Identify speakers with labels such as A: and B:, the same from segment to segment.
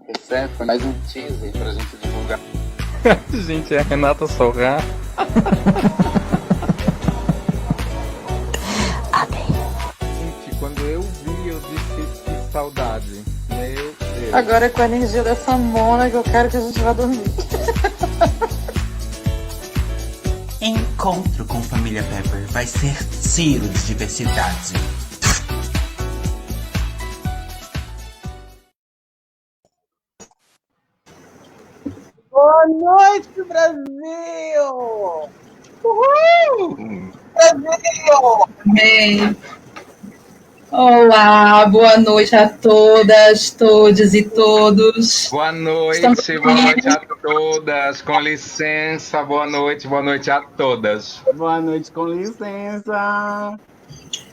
A: Persephone, faz um teaser pra gente divulgar.
B: Gente, é a Renata Sorrah. Gente, quando eu vi, eu disse que saudade. Meu Deus.
C: Agora é com a energia dessa mona que eu quero que a gente vá dormir.
D: Encontro com Família Pepper vai ser Ciro de diversidade.
E: Boa noite, Brasil! Uhul! Brasil!
F: Bem. Olá, boa noite a todas, todos e todos.
B: Boa noite a todas. Com licença, boa noite a todas.
E: Boa noite, com licença.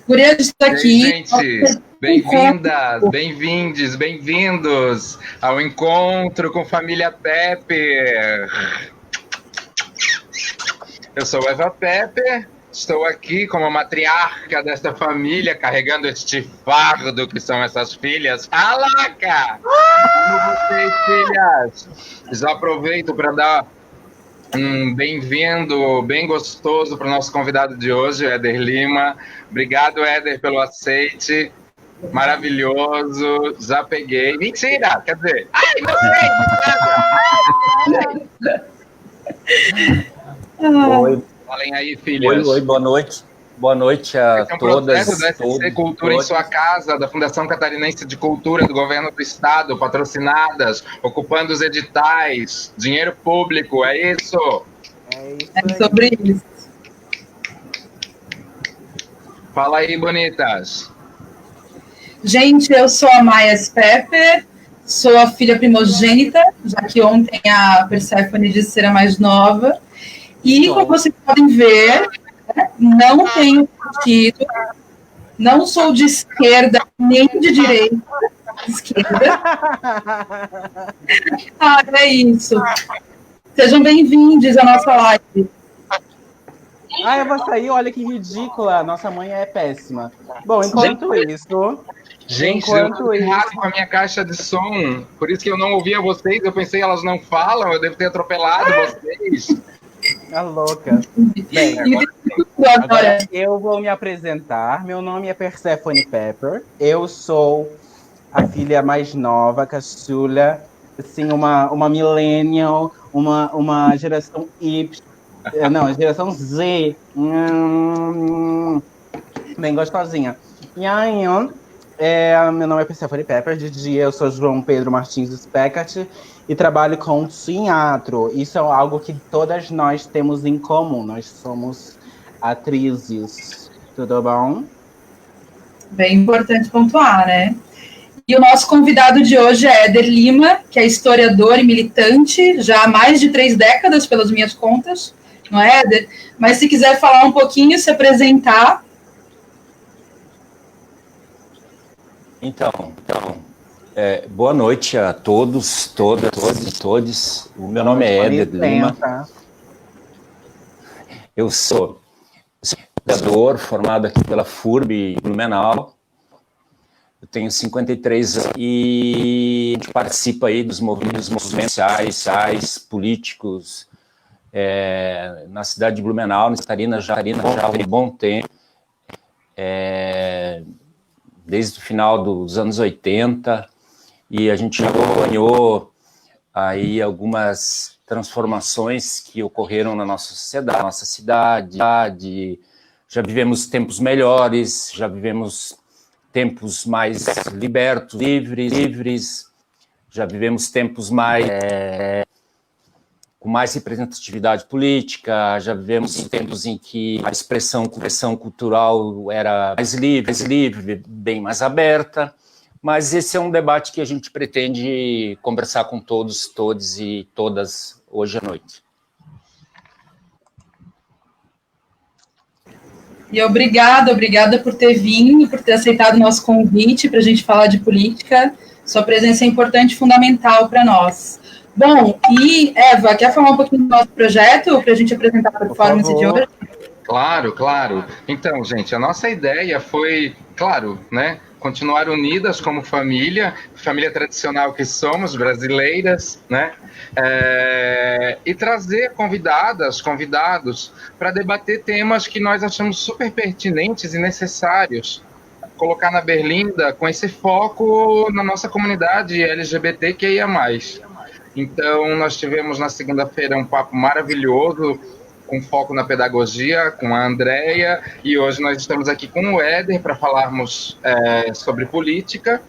F: Gurias está aqui.
B: Gente, bem-vindas, bem-vindos ao encontro com Família Pepper. Eu sou Eva Pepper. Estou aqui como matriarca desta família, carregando este fardo que são essas filhas. Alaca! Como vocês, filhas? Já aproveito para dar um bem-vindo, bem gostoso para o nosso convidado de hoje, Éder Lima. Obrigado, Éder, pelo aceite. Maravilhoso. Já peguei. Mentira! Quer dizer... Ai, não sei!
G: Oi.
B: Falem aí, filhas.
G: Oi, boa noite. Boa noite a todas.
B: Esse é um processo da SC Cultura em Sua Casa, da Fundação Catarinense de Cultura do Governo do Estado, patrocinadas, ocupando os editais, dinheiro público, é isso?
F: É sobre isso.
B: Fala aí, bonitas.
F: Gente, eu sou a Maia Pepper, sou a filha primogênita, já que ontem a Persephone disse ser a mais nova. E, como vocês podem ver, não tenho partido, não sou de esquerda nem de direita, esquerda. É isso. Sejam bem-vindos à nossa live.
E: Eu vou sair, olha que ridícula. Nossa mãe é péssima. Bom, enquanto isso...
B: Gente, eu tô errado com a minha caixa de som, por isso que eu não ouvia vocês, eu pensei, elas não falam, eu devo ter atropelado vocês.
E: A louca. Bem, agora eu vou me apresentar. Meu nome é Persephone Pepper. Eu sou a filha mais nova, caçula, assim, uma millennial, uma geração Y, não, geração Z, bem gostosinha. E aí, meu nome é Persephone Pepper. De dia eu sou João Pedro Martins Speckert e trabalho com teatro. Isso é algo que todas nós temos em comum. Nós somos atrizes. Tudo bom?
F: Bem importante pontuar, né? E o nosso convidado de hoje é Éder Lima, que é historiador e militante já há mais de 3 décadas, pelas minhas contas, não é, Éder? Mas se quiser falar um pouquinho, se apresentar.
G: Então, boa noite a todos, todas e todos. O meu nome é Éder Lima. Eu sou historiador, formado aqui pela FURB Blumenau. Eu tenho 53 anos e a gente participa aí dos movimentos sociais, políticos, na cidade de Blumenau, na Catarina, já há um bom tempo. Desde o final dos anos 80, e a gente já acompanhou aí algumas transformações que ocorreram na nossa sociedade, na nossa cidade. Já vivemos tempos melhores, já vivemos tempos mais libertos, livres, já vivemos tempos mais com mais representatividade política, já vivemos tempos em que a expressão cultural era mais livre, bem mais aberta, mas esse é um debate que a gente pretende conversar com todos e todas hoje à noite.
F: E obrigada por ter vindo, por ter aceitado o nosso convite para a gente falar de política. Sua presença é importante e fundamental para nós. Bom, e Eva, quer falar um pouquinho do nosso projeto para a gente apresentar a performance de hoje?
B: Claro. Então, gente, a nossa ideia foi, claro, né, continuar unidas como família tradicional que somos, brasileiras, né? E trazer convidados para debater temas que nós achamos super pertinentes e necessários. Colocar na berlinda com esse foco na nossa comunidade LGBTQIA+. Então, nós tivemos na segunda-feira um papo maravilhoso, com foco na pedagogia, com a Andrea, e hoje nós estamos aqui com o Éder para falarmos sobre política,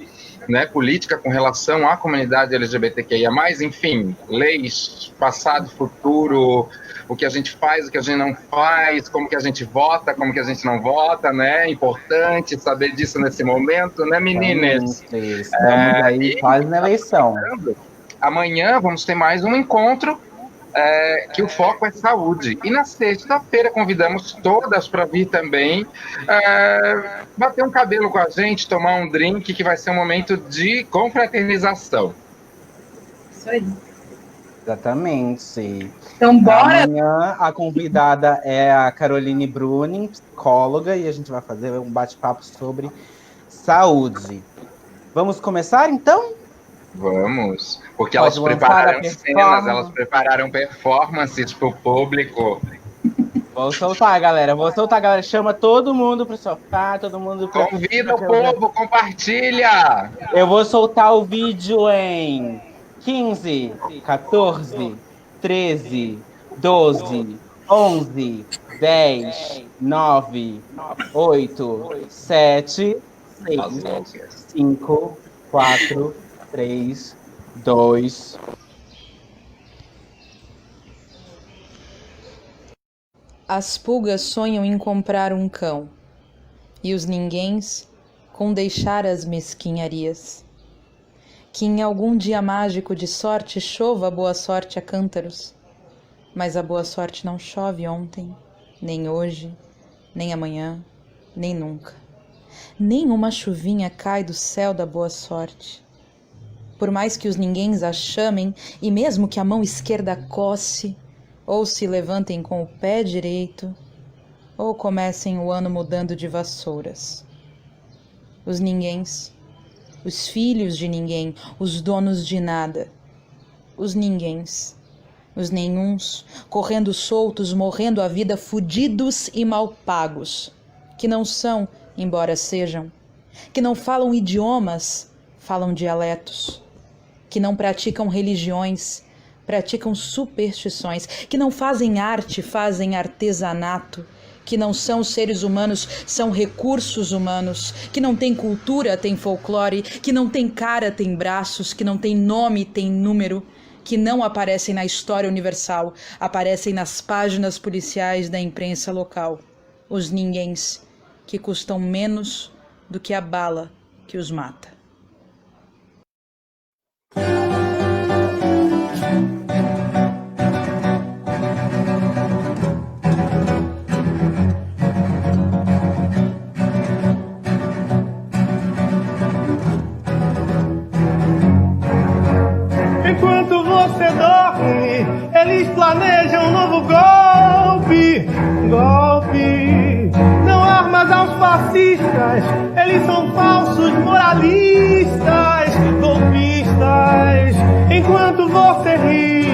B: né? Política com relação à comunidade LGBTQIA+, enfim, leis, passado, futuro, o que a gente faz, o que a gente não faz, como que a gente vota, como que a gente não vota, né? É importante saber disso nesse momento, né, meninas?
E: Estamos aí quase na eleição.
B: Amanhã vamos ter mais um encontro que o foco é saúde. E na sexta-feira convidamos todas para vir também bater um cabelo com a gente, tomar um drink, que vai ser um momento de confraternização.
F: Isso aí.
E: Exatamente.
F: Então, bora!
E: Amanhã a convidada é a Caroline Bruning, psicóloga, e a gente vai fazer um bate-papo sobre saúde. Vamos começar, então?
B: Vamos, porque
E: Pode
B: elas prepararam
E: lançar a
B: cenas, elas prepararam performances para o público.
E: Vou soltar, galera. Chama todo mundo pro sofá, todo mundo...
B: Convida o povo, compartilha!
E: Eu vou soltar o vídeo em 15, 14, 13, 12, 11, 10, 9, 8, 7, 6, 5, 4, 3, 2...
H: As pulgas sonham em comprar um cão, e os ninguéms com deixar as mesquinharias. Que em algum dia mágico de sorte chova a boa sorte a cântaros, mas a boa sorte não chove ontem, nem hoje, nem amanhã, nem nunca. Nem uma chuvinha cai do céu da boa sorte. Por mais que os ninguéms a chamem, e mesmo que a mão esquerda coce, ou se levantem com o pé direito, ou comecem o ano mudando de vassouras. Os ninguéms, os filhos de ninguém, os donos de nada, os ninguéms, os nenhuns, correndo soltos, morrendo a vida, fudidos e mal pagos, que não são, embora sejam, que não falam idiomas, falam dialetos, que não praticam religiões, praticam superstições, que não fazem arte, fazem artesanato, que não são seres humanos, são recursos humanos, que não tem cultura, tem folclore, que não tem cara, tem braços, que não tem nome, tem número, que não aparecem na história universal, aparecem nas páginas policiais da imprensa local. Os ninguéms, que custam menos do que a bala que os mata.
I: Enquanto você dorme, eles planejam um novo golpe. Não armas aos fascistas, eles são falsos moralistas, golpistas. Enquanto você ri,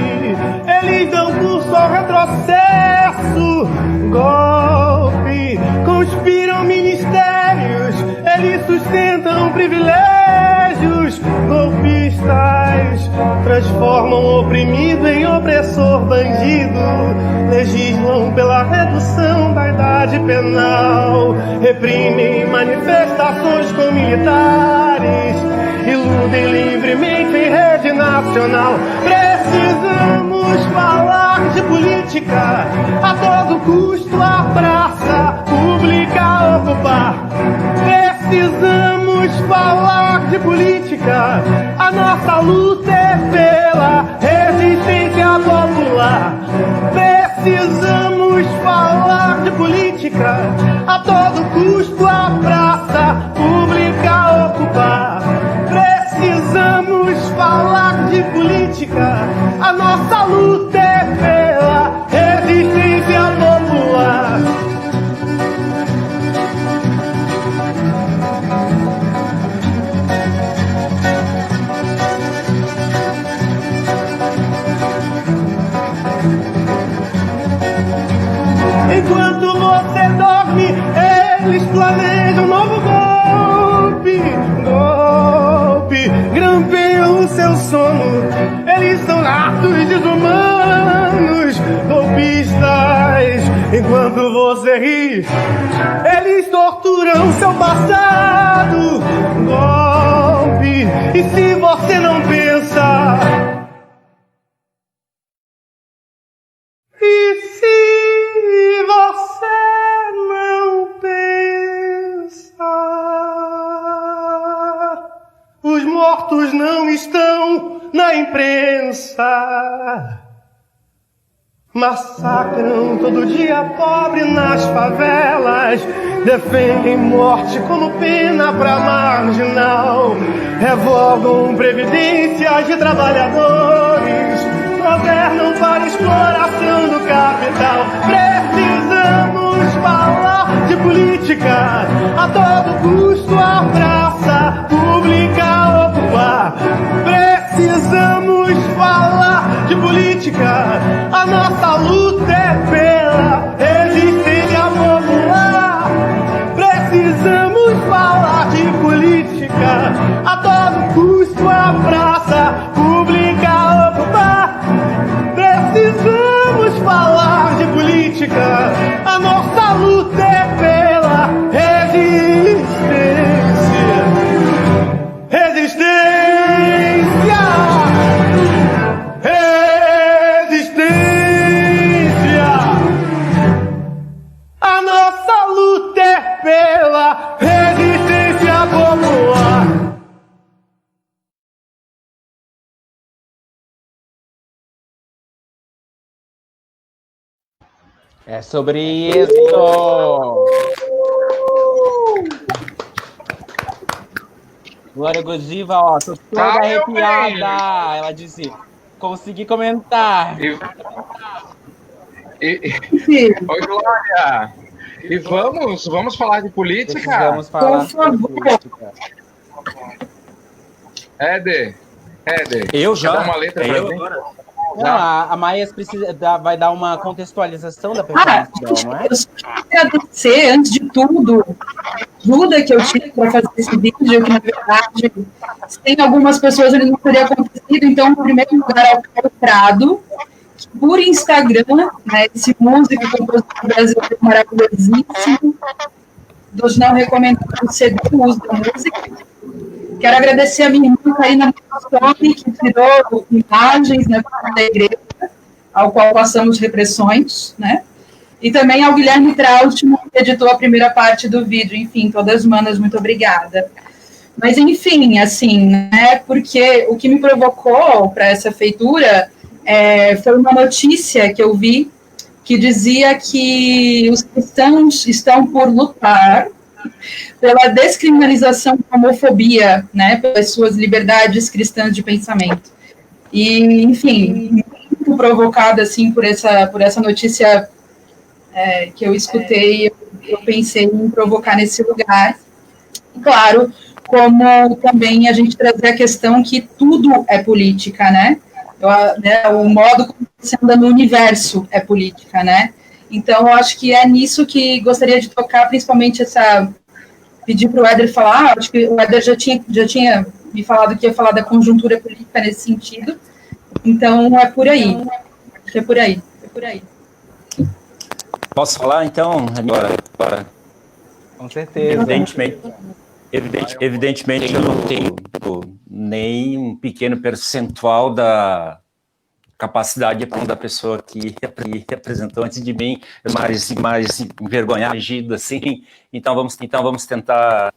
I: eles dão curso ao retrocesso. Golpe, conspiram ministérios, eles sustentam privilégios. Golpistas transformam o oprimido em opressor bandido, legislam pela redução da idade penal, reprimem manifestações com militares, iludem livremente em rede nacional. Precisamos falar de política, a todo custo a praça pública a ocupar. Precisamos falar de política, a nossa luta é pela resistência popular. Precisamos falar de política, a todo custo a praça pública a ocupar. Precisamos falar de política, a nossa luta é pela resistência popular. Eles planejam um novo golpe, grampeiam o seu sono. Eles são natos desumanos, golpistas. Enquanto você ri, eles torturam seu passado. Golpe, e se você não pensa? E se você não pensa? Os mortos não estão na imprensa. Massacram todo dia pobre nas favelas. Defendem morte como pena pra marginal. Revogam previdências de trabalhadores. Governam para exploração do capital. Precisamos falar de política. A todo custo a praça pública ocupar. Precisamos falar de política. A nossa luta é pela resistência popular. Precisamos falar de política. A todo custo a praça pública ocupar. Precisamos falar de política. A nossa luta é pela resistência. Resistência. A nossa luta é pela resistência popular.
E: É sobre isso! Glória Godiva, ó, tô toda arrepiada. Ela disse, consegui comentar.
B: Oi, Glória! E vamos falar de política?
E: Precisamos falar sobre política.
B: Éder,
G: Eu já?
B: dá uma letra pra mim?
E: Não, a Maia vai dar uma contextualização da performance dela, não é?
F: Eu só queria agradecer, antes de tudo, a ajuda que eu tive para fazer esse vídeo, que na verdade, sem algumas pessoas ele não teria acontecido. Então, em primeiro lugar, ao Caio Prado, que por Instagram, né, esse músico e compositor brasileiro maravilhosíssimo, dos não recomendados CD o uso da música. Quero agradecer a minha irmã Karina Mastoni, que tirou imagens, né, da igreja, ao qual passamos repressões, né? E também ao Guilherme Trautmann, que editou a primeira parte do vídeo. Enfim, todas manas, muito obrigada. Mas, enfim, assim, né, porque o que me provocou para essa feitura foi uma notícia que eu vi que dizia que os cristãos estão por lutar pela descriminalização da homofobia, né, pelas suas liberdades cristãs de pensamento. E, enfim, muito provocada, assim, por essa notícia que eu escutei, eu pensei em provocar nesse lugar. E, claro, como também a gente trazer a questão que tudo é política, né? O modo como você anda no universo é política, né? Então, eu acho que é nisso que gostaria de tocar, principalmente pedir para o Éder falar. Acho que o Éder já tinha me falado que ia falar da conjuntura política nesse sentido. Então, é por aí. Acho que é por aí.
G: Posso falar, então? Agora.
E: Com certeza.
G: Evidentemente, eu não tenho nem um pequeno percentual da capacidade da pessoa que apresentou antes de mim, mais envergonhado, assim. Então vamos tentar.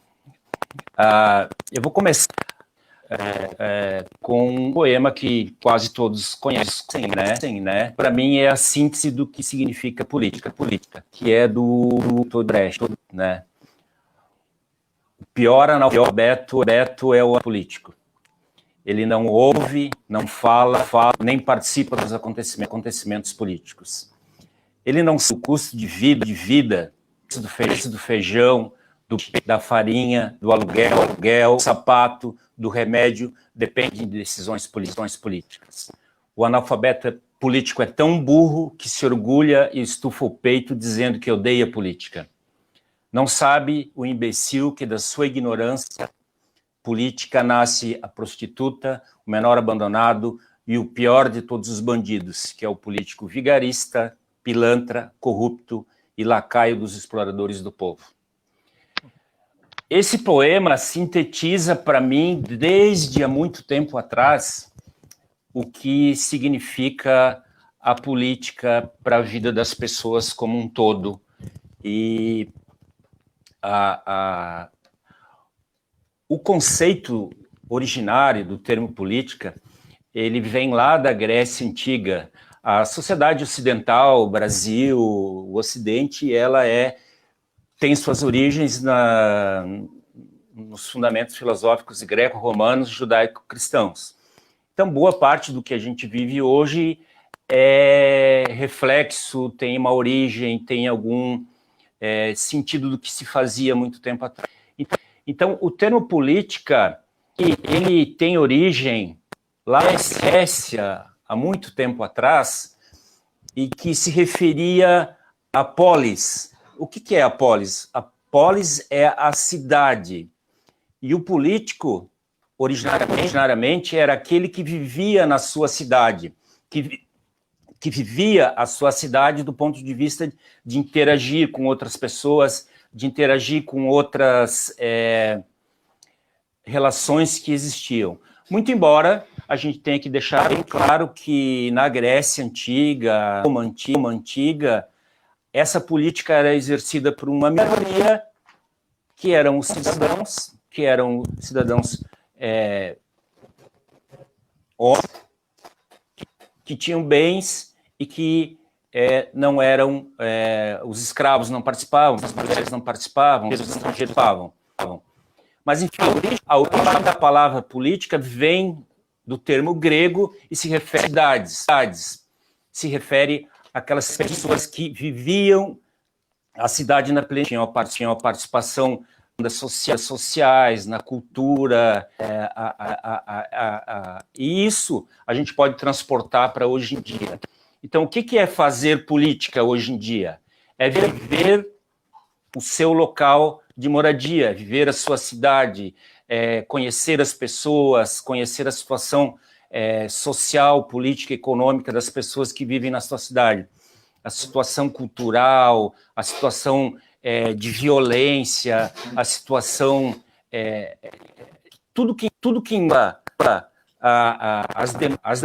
G: Eu vou começar com um poema que quase todos conhecem, né? Para mim é a síntese do que significa política, que é do Brecht, né? O pior analfabeto é o político. Ele não ouve, não fala, nem participa dos acontecimentos políticos. Ele não sabe o custo de vida do feijão, da farinha, do aluguel, do sapato, do remédio, depende de decisões políticas. O analfabeto político é tão burro que se orgulha e estufa o peito dizendo que odeia política. Não sabe o imbecil que da sua ignorância política nasce a prostituta, o menor abandonado e o pior de todos os bandidos, que é o político vigarista, pilantra, corrupto e lacaio dos exploradores do povo. Esse poema sintetiza para mim, desde há muito tempo atrás, o que significa a política para a vida das pessoas como um todo. E o conceito originário do termo política, ele vem lá da Grécia Antiga. A sociedade ocidental, o Brasil, o Ocidente, ela tem suas origens nos fundamentos filosóficos greco-romanos, judaico-cristãos. Então, boa parte do que a gente vive hoje é reflexo, tem uma origem, tem algum sentido do que se fazia muito tempo atrás. Então, o termo política, ele tem origem lá na Grécia, há muito tempo atrás, e que se referia a polis. O que é a polis? A polis é a cidade. E o político, originariamente, era aquele que vivia na sua cidade, que vivia a sua cidade do ponto de vista de interagir com outras pessoas, de interagir com outras relações que existiam. Muito embora a gente tenha que deixar bem claro que na Grécia Antiga, Roma Antiga, essa política era exercida por uma minoria que eram os cidadãos que tinham bens e que não eram, os escravos não participavam, as mulheres não participavam, os estrangeiros participavam. Mas, enfim, a origem da palavra política vem do termo grego e se refere a cidades. Se refere àquelas pessoas que viviam a cidade na plenitude, tinham a participação das sociais, na cultura, e isso a gente pode transportar para hoje em dia. Então, o que é fazer política hoje em dia? É viver o seu local de moradia, viver a sua cidade, conhecer as pessoas, conhecer a situação social, política, econômica das pessoas que vivem na sua cidade, a situação cultural, a situação de violência, a situação, tudo que as demandas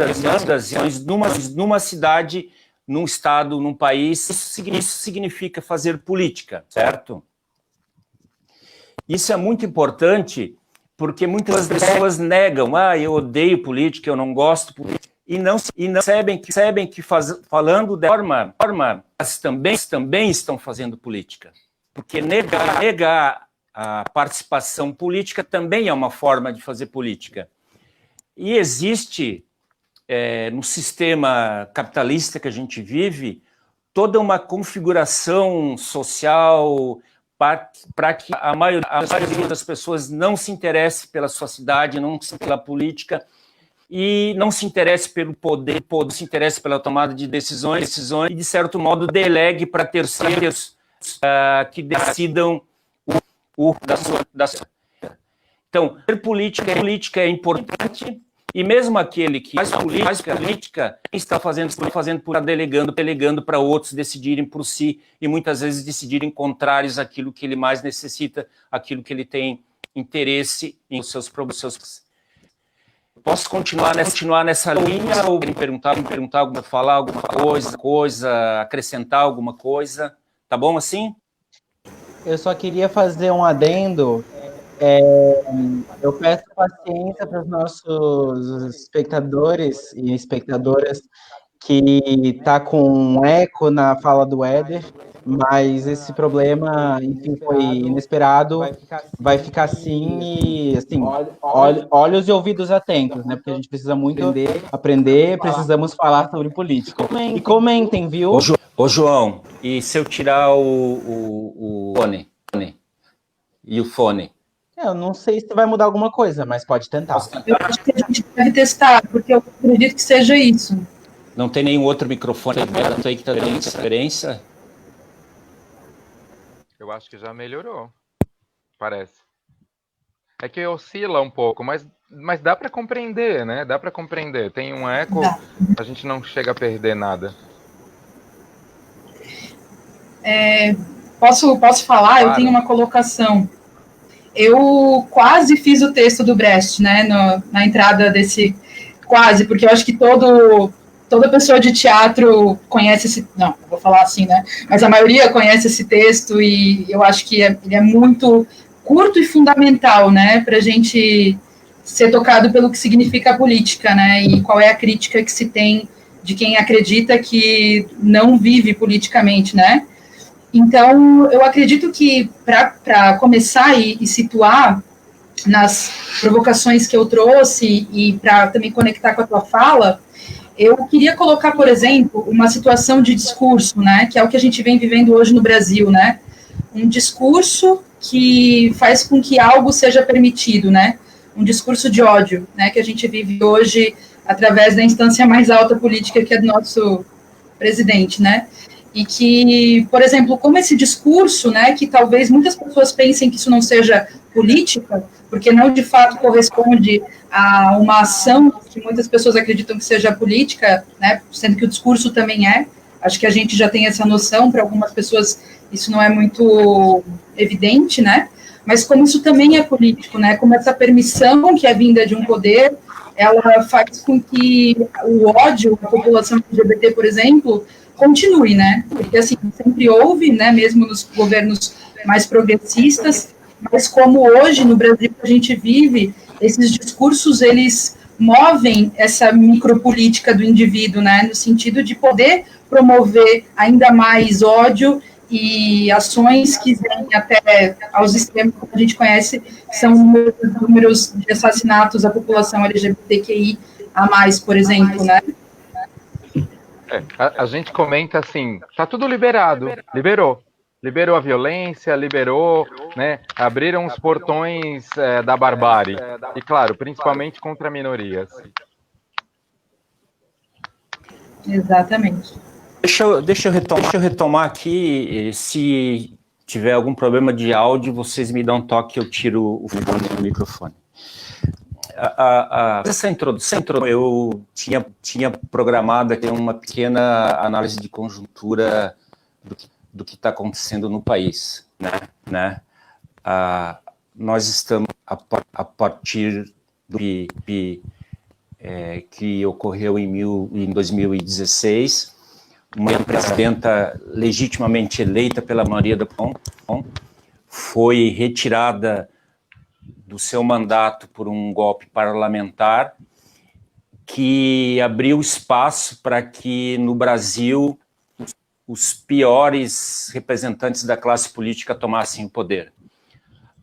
G: numa cidade, num estado, num país, isso significa fazer política, certo? Isso é muito importante porque muitas pessoas negam, eu odeio política, eu não gosto de política, e não percebem que falando de forma, elas também estão fazendo política. Porque negar a participação política também é uma forma de fazer política. E existe, no sistema capitalista que a gente vive, toda uma configuração social para que a maioria das pessoas não se interesse pela sua cidade, não se interesse pela política, e não se interesse pelo poder, se interesse pela tomada de decisões e, de certo modo, delegue para terceiros que decidam da sua. Então, ter política é importante, e mesmo aquele que faz política está delegando para outros decidirem por si, e muitas vezes decidirem contrários àquilo que ele mais necessita, aquilo que ele tem interesse em seus problemas. Posso continuar nessa linha ou me perguntar falar alguma coisa, acrescentar alguma coisa? Tá bom assim?
E: Eu só queria fazer um adendo. Eu peço paciência para os nossos espectadores e espectadoras que está com um eco na fala do Éder, mas esse problema, enfim, foi inesperado, vai ficar assim, e assim, olhos e ouvidos atentos, né? Porque a gente precisa muito aprender, precisamos falar sobre política. E comentem, viu?
G: Ô João, e se eu tirar o fone? E o fone?
E: Eu não sei se vai mudar alguma coisa, mas pode tentar.
F: Eu acho que a gente deve testar, porque eu acredito que seja isso.
G: Não tem nenhum outro microfone aí que está dando diferença?
B: eu acho que já melhorou. Parece. É que oscila um pouco, mas dá para compreender, né? Dá para compreender. Tem um eco, a gente não chega a perder nada.
F: Posso falar? Claro. Eu tenho uma colocação. Eu quase fiz o texto do Brecht, né? Na entrada desse... Quase, porque eu acho que toda pessoa de teatro conhece esse... Não, vou falar assim, né? Mas a maioria conhece esse texto e eu acho que ele é muito curto e fundamental, né? Para a gente ser tocado pelo que significa a política, né? E qual é a crítica que se tem de quem acredita que não vive politicamente, né? Então, eu acredito que para começar e situar nas provocações que eu trouxe e para também conectar com a tua fala, eu queria colocar, por exemplo, uma situação de discurso, né, que é o que a gente vem vivendo hoje no Brasil, né, um discurso que faz com que algo seja permitido, né, um discurso de ódio, né, que a gente vive hoje através da instância mais alta política que é do nosso presidente, né, e que, por exemplo, como esse discurso, né, que talvez muitas pessoas pensem que isso não seja política, porque não de fato corresponde a uma ação que muitas pessoas acreditam que seja política, né, sendo que o discurso também é, acho que a gente já tem essa noção, para algumas pessoas isso não é muito evidente, né, mas como isso também é político, né, como essa permissão que é vinda de um poder, ela faz com que o ódio à população LGBT, por exemplo, continue, né, porque assim, sempre houve, né, mesmo nos governos mais progressistas, mas como hoje no Brasil a gente vive, esses discursos, eles movem essa micropolítica do indivíduo, né, no sentido de poder promover ainda mais ódio e ações que vêm até aos extremos, como a gente conhece, são números de assassinatos à população LGBTQI a mais, por exemplo, né.
B: A gente comenta assim, tá tudo liberado, liberou a violência, liberou, né, abriram os portões da barbárie, e claro, principalmente contra minorias.
F: Exatamente.
G: Deixa eu retomar aqui, se tiver algum problema de áudio, vocês me dão um toque, eu tiro o fone do microfone. Essa introdução, eu tinha programado aqui uma pequena análise de conjuntura do que está acontecendo no país, né? Nós estamos, a partir do que ocorreu em 2016, uma presidenta legitimamente eleita pela maioria da população foi retirada do seu mandato por um golpe parlamentar que abriu espaço para que no Brasil os piores representantes da classe política tomassem o poder.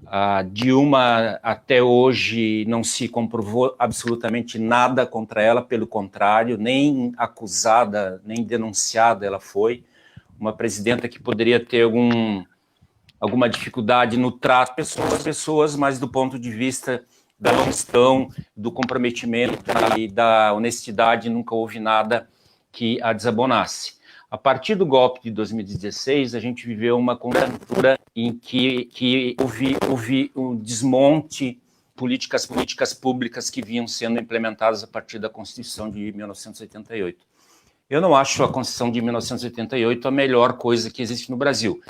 G: A Dilma, até hoje, não se comprovou absolutamente nada contra ela, pelo contrário, nem acusada, nem denunciada ela foi. Uma presidenta que poderia ter alguma dificuldade no trato das pessoas, mas do ponto de vista da gestão, do comprometimento e da honestidade, nunca houve nada que a desabonasse. A partir do golpe de 2016, a gente viveu uma conjuntura em que houve um desmonte políticas públicas que vinham sendo implementadas a partir da Constituição de 1988. Eu não acho a Constituição de 1988 a melhor coisa que existe no Brasil.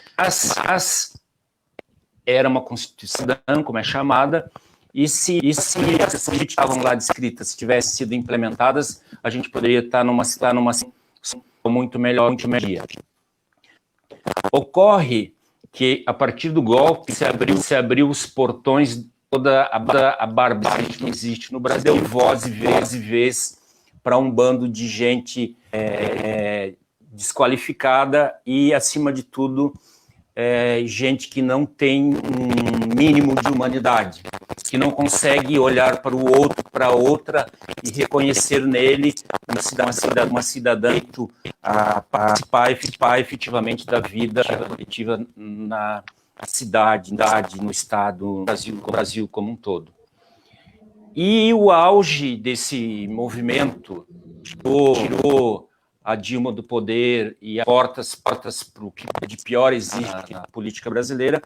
G: Era uma Constituição, como é chamada, e se essas políticas que estavam lá descritas tivessem sido implementadas, a gente poderia estar numa muito melhor. Ocorre que, a partir do golpe, se abriu os portões de toda a barbárie que existe no Brasil, e voz e vez para um bando de gente desqualificada e, acima de tudo, gente que não tem um mínimo de humanidade, que não consegue olhar para o outro, para outra, e reconhecer nele uma cidadã a participar efetivamente da vida coletiva na cidade, no Estado, no Brasil como um todo. E o auge desse movimento tirou a Dilma do poder e as portas para o que de pior existe na política brasileira,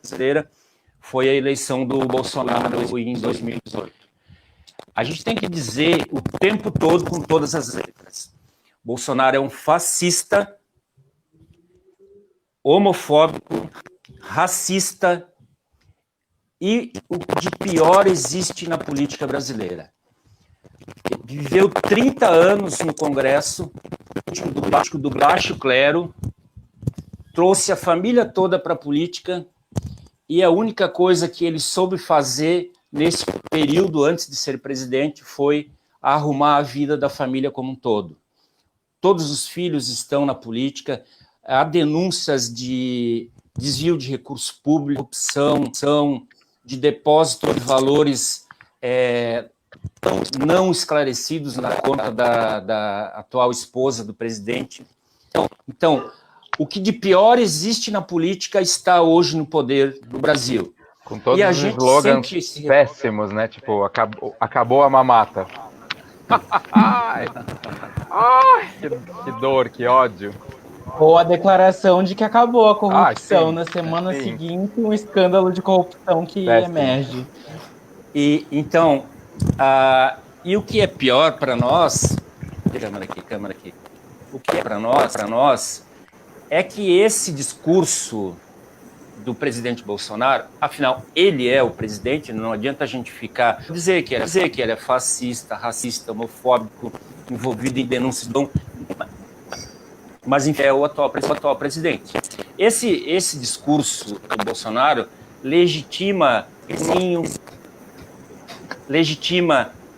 G: foi a eleição do Bolsonaro em 2018. A gente tem que dizer o tempo todo, com todas as letras: Bolsonaro é um fascista, homofóbico, racista e o que de pior existe na política brasileira. Viveu 30 anos no Congresso, do baixo clero, trouxe a família toda para a política, e a única coisa que ele soube fazer nesse período antes de ser presidente foi arrumar a vida da família como um todo. Todos os filhos estão na política, há denúncias de desvio de recursos públicos, corrupção, de depósito de valores não esclarecidos na conta da atual esposa do presidente. Então, o que de pior existe na política está hoje no poder do Brasil.
B: Com todos os slogans péssimos, né? Tipo, acabou a mamata. Ai, que dor, que ódio.
E: Ou a declaração de que acabou a corrupção. Na semana seguinte, um escândalo de corrupção que emerge.
G: E então, e o que é pior para nós, câmera aqui. O que é para nós é que esse discurso do presidente Bolsonaro, afinal, ele é o presidente, não adianta a gente ficar dizer que ele é fascista, racista, homofóbico, envolvido em denúncias, mas enfim, é o atual presidente. Esse discurso do Bolsonaro legitima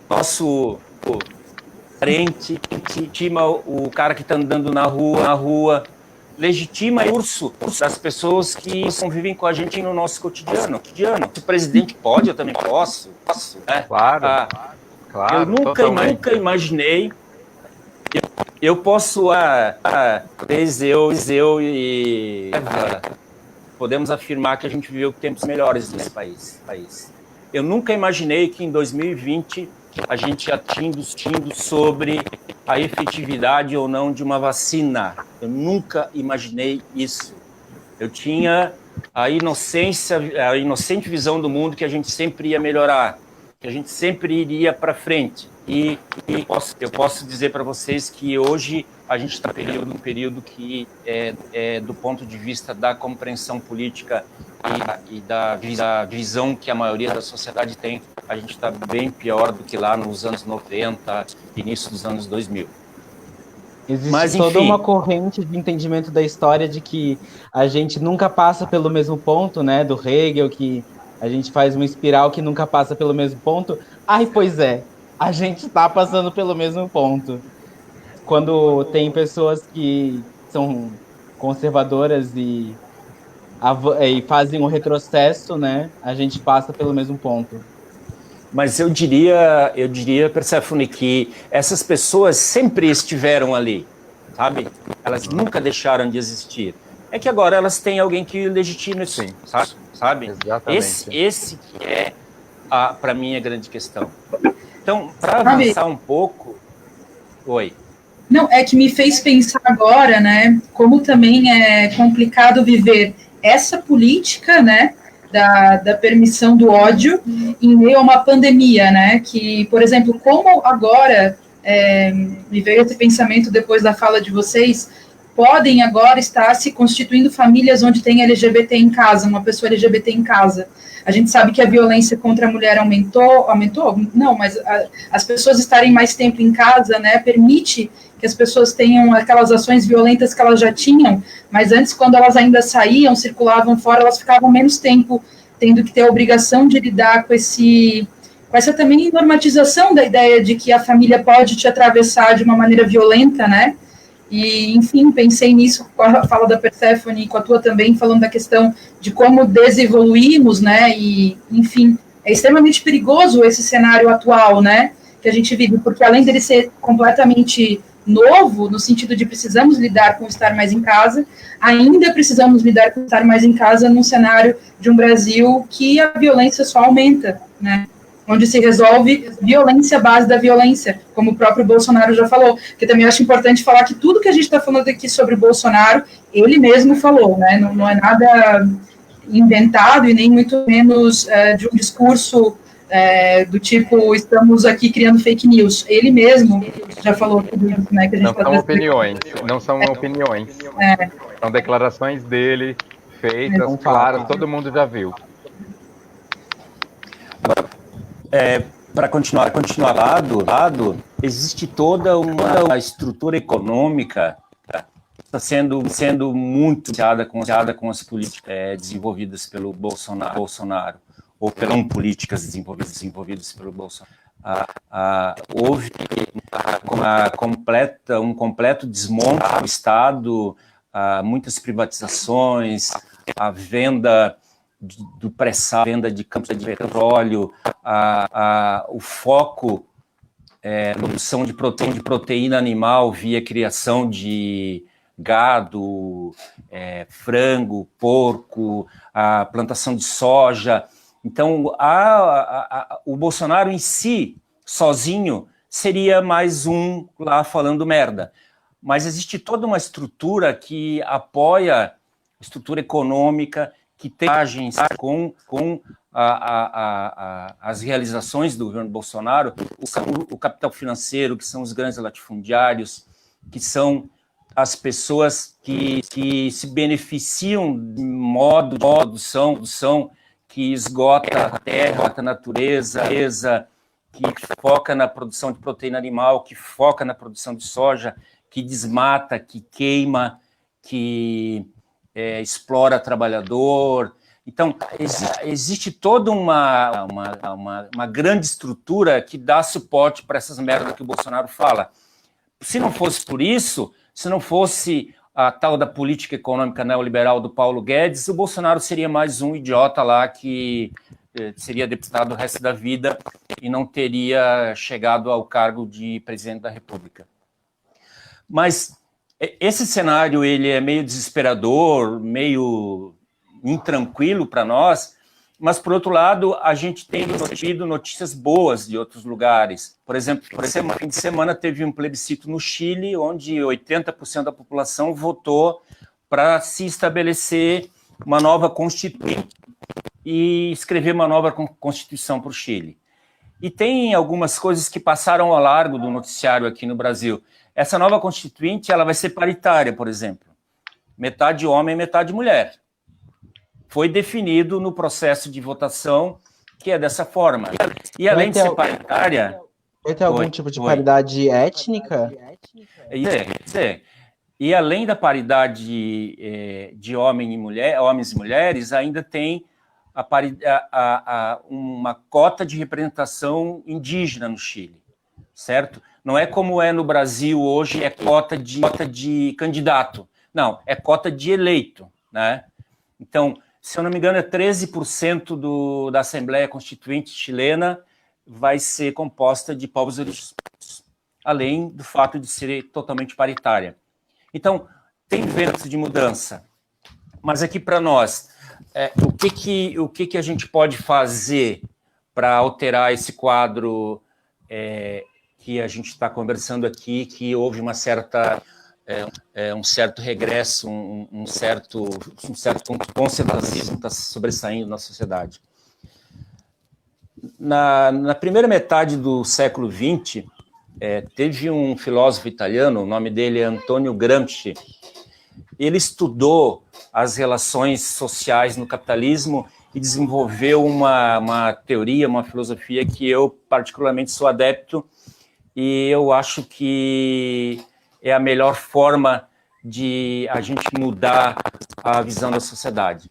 G: nosso parente, legitima o cara que está andando na rua, legitima o curso das pessoas que convivem com a gente no nosso cotidiano. Se o presidente pode, eu também posso. Né?
B: Claro.
G: Eu nunca imaginei. Eu posso, eu e podemos afirmar que a gente viveu tempos melhores nesse país. Eu nunca imaginei que em 2020 a gente ia discutindo sobre a efetividade ou não de uma vacina. Eu nunca imaginei isso. Eu tinha a inocente visão do mundo que a gente sempre ia melhorar, que a gente sempre iria para frente. E eu posso dizer para vocês que hoje a gente está num período que, do ponto de vista da compreensão política e da visão que a maioria da sociedade tem, a gente está bem pior do que lá nos anos 90, início dos anos 2000.
E: Existe toda uma corrente de entendimento da história de que a gente nunca passa pelo mesmo ponto, né? Do Hegel, que a gente faz uma espiral que nunca passa pelo mesmo ponto. Pois é, a gente está passando pelo mesmo ponto. Quando tem pessoas que são conservadoras e fazem um retrocesso, né? A gente passa pelo mesmo ponto.
G: Mas eu diria, Perséfone, que essas pessoas sempre estiveram ali, sabe? Elas nunca deixaram de existir. É que agora elas têm alguém que legitima isso, sabe?
B: Exatamente.
G: Esse que é, para mim, a grande questão. Então, para avançar um pouco... Oi.
F: Não, é que me fez pensar agora, né, como também é complicado viver essa política, né, da permissão do ódio em meio a uma pandemia, né, que, por exemplo, como agora, me veio esse pensamento depois da fala de vocês, podem agora estar se constituindo famílias onde tem LGBT em casa, uma pessoa LGBT em casa. A gente sabe que a violência contra a mulher aumentou? Não, mas as pessoas estarem mais tempo em casa, né, permite que as pessoas tenham aquelas ações violentas que elas já tinham, mas antes, quando elas ainda saíam, circulavam fora, elas ficavam menos tempo tendo que ter a obrigação de lidar com essa também normatização da ideia de que a família pode te atravessar de uma maneira violenta, né? E, enfim, pensei nisso com a fala da Perséfone e com a tua também, falando da questão de como desevoluímos, né? E, enfim, é extremamente perigoso esse cenário atual, né? Que a gente vive, porque além dele ser completamente novo, no sentido de precisamos lidar com estar mais em casa, ainda precisamos lidar com estar mais em casa num cenário de um Brasil que a violência só aumenta, né? onde se resolve violência à base da violência, como o próprio Bolsonaro já falou. Que também acho importante falar que tudo que a gente está falando aqui sobre o Bolsonaro, ele mesmo falou, né? Não é nada inventado e nem muito menos de um discurso do tipo, estamos aqui criando fake news. Ele mesmo já falou tudo isso, né? Que a gente
B: não são opiniões, não são opiniões. São declarações dele, feitas, claras, todo mundo já viu.
G: Para continuar lado, existe toda uma estrutura econômica que está sendo muito associada com as políticas desenvolvidas pelo Bolsonaro, ou pelas políticas desenvolvidas pelo Bolsonaro. Houve um completo desmonte do Estado, muitas privatizações, a venda do pré-sal, venda de campos de petróleo, o foco na produção de proteína animal via criação de gado, frango, porco, a plantação de soja. Então, o Bolsonaro em si, sozinho, seria mais um lá falando merda. Mas existe toda uma estrutura que apoia, estrutura econômica, que tem imagens com as realizações do governo Bolsonaro, o capital financeiro, que são os grandes latifundiários, que são as pessoas que se beneficiam de modo de produção que esgota a terra, a natureza, que foca na produção de proteína animal, que foca na produção de soja, que desmata, que queima, que explora trabalhador. Então, existe toda uma grande estrutura que dá suporte para essas merdas que o Bolsonaro fala. Se não fosse por isso, se não fosse a tal da política econômica neoliberal do Paulo Guedes, o Bolsonaro seria mais um idiota lá que seria deputado o resto da vida e não teria chegado ao cargo de presidente da República. Mas esse cenário ele é meio desesperador, meio intranquilo para nós, mas, por outro lado, a gente tem recebido notícias boas de outros lugares. Por exemplo, no fim de semana teve um plebiscito no Chile, onde 80% da população votou para se estabelecer uma nova Constituição e escrever uma nova Constituição para o Chile. E tem algumas coisas que passaram ao largo do noticiário aqui no Brasil. Essa nova Constituinte ela vai ser paritária, por exemplo. Metade homem, metade mulher. Foi definido no processo de votação que é dessa forma. E além de ser paritária...
E: Vai ter algum tipo de paridade étnica?
G: E além da paridade de homens e mulheres, ainda tem uma cota de representação indígena no Chile, certo? Não é como é no Brasil hoje, é cota de candidato. Não, é cota de eleito, né? Então, se eu não me engano, 13% da Assembleia Constituinte chilena vai ser composta de povos originários, além do fato de ser totalmente paritária. Então, tem ventos de mudança. Mas aqui para nós, o que a gente pode fazer para alterar esse quadro que a gente está conversando aqui, que houve uma certa... um certo regresso, um certo conservadorismo está sobressaindo na sociedade. Na primeira metade do século XX, teve um filósofo italiano, o nome dele é Antonio Gramsci. Ele estudou as relações sociais no capitalismo e desenvolveu uma teoria, uma filosofia que eu particularmente sou adepto, e eu acho que é a melhor forma de a gente mudar a visão da sociedade.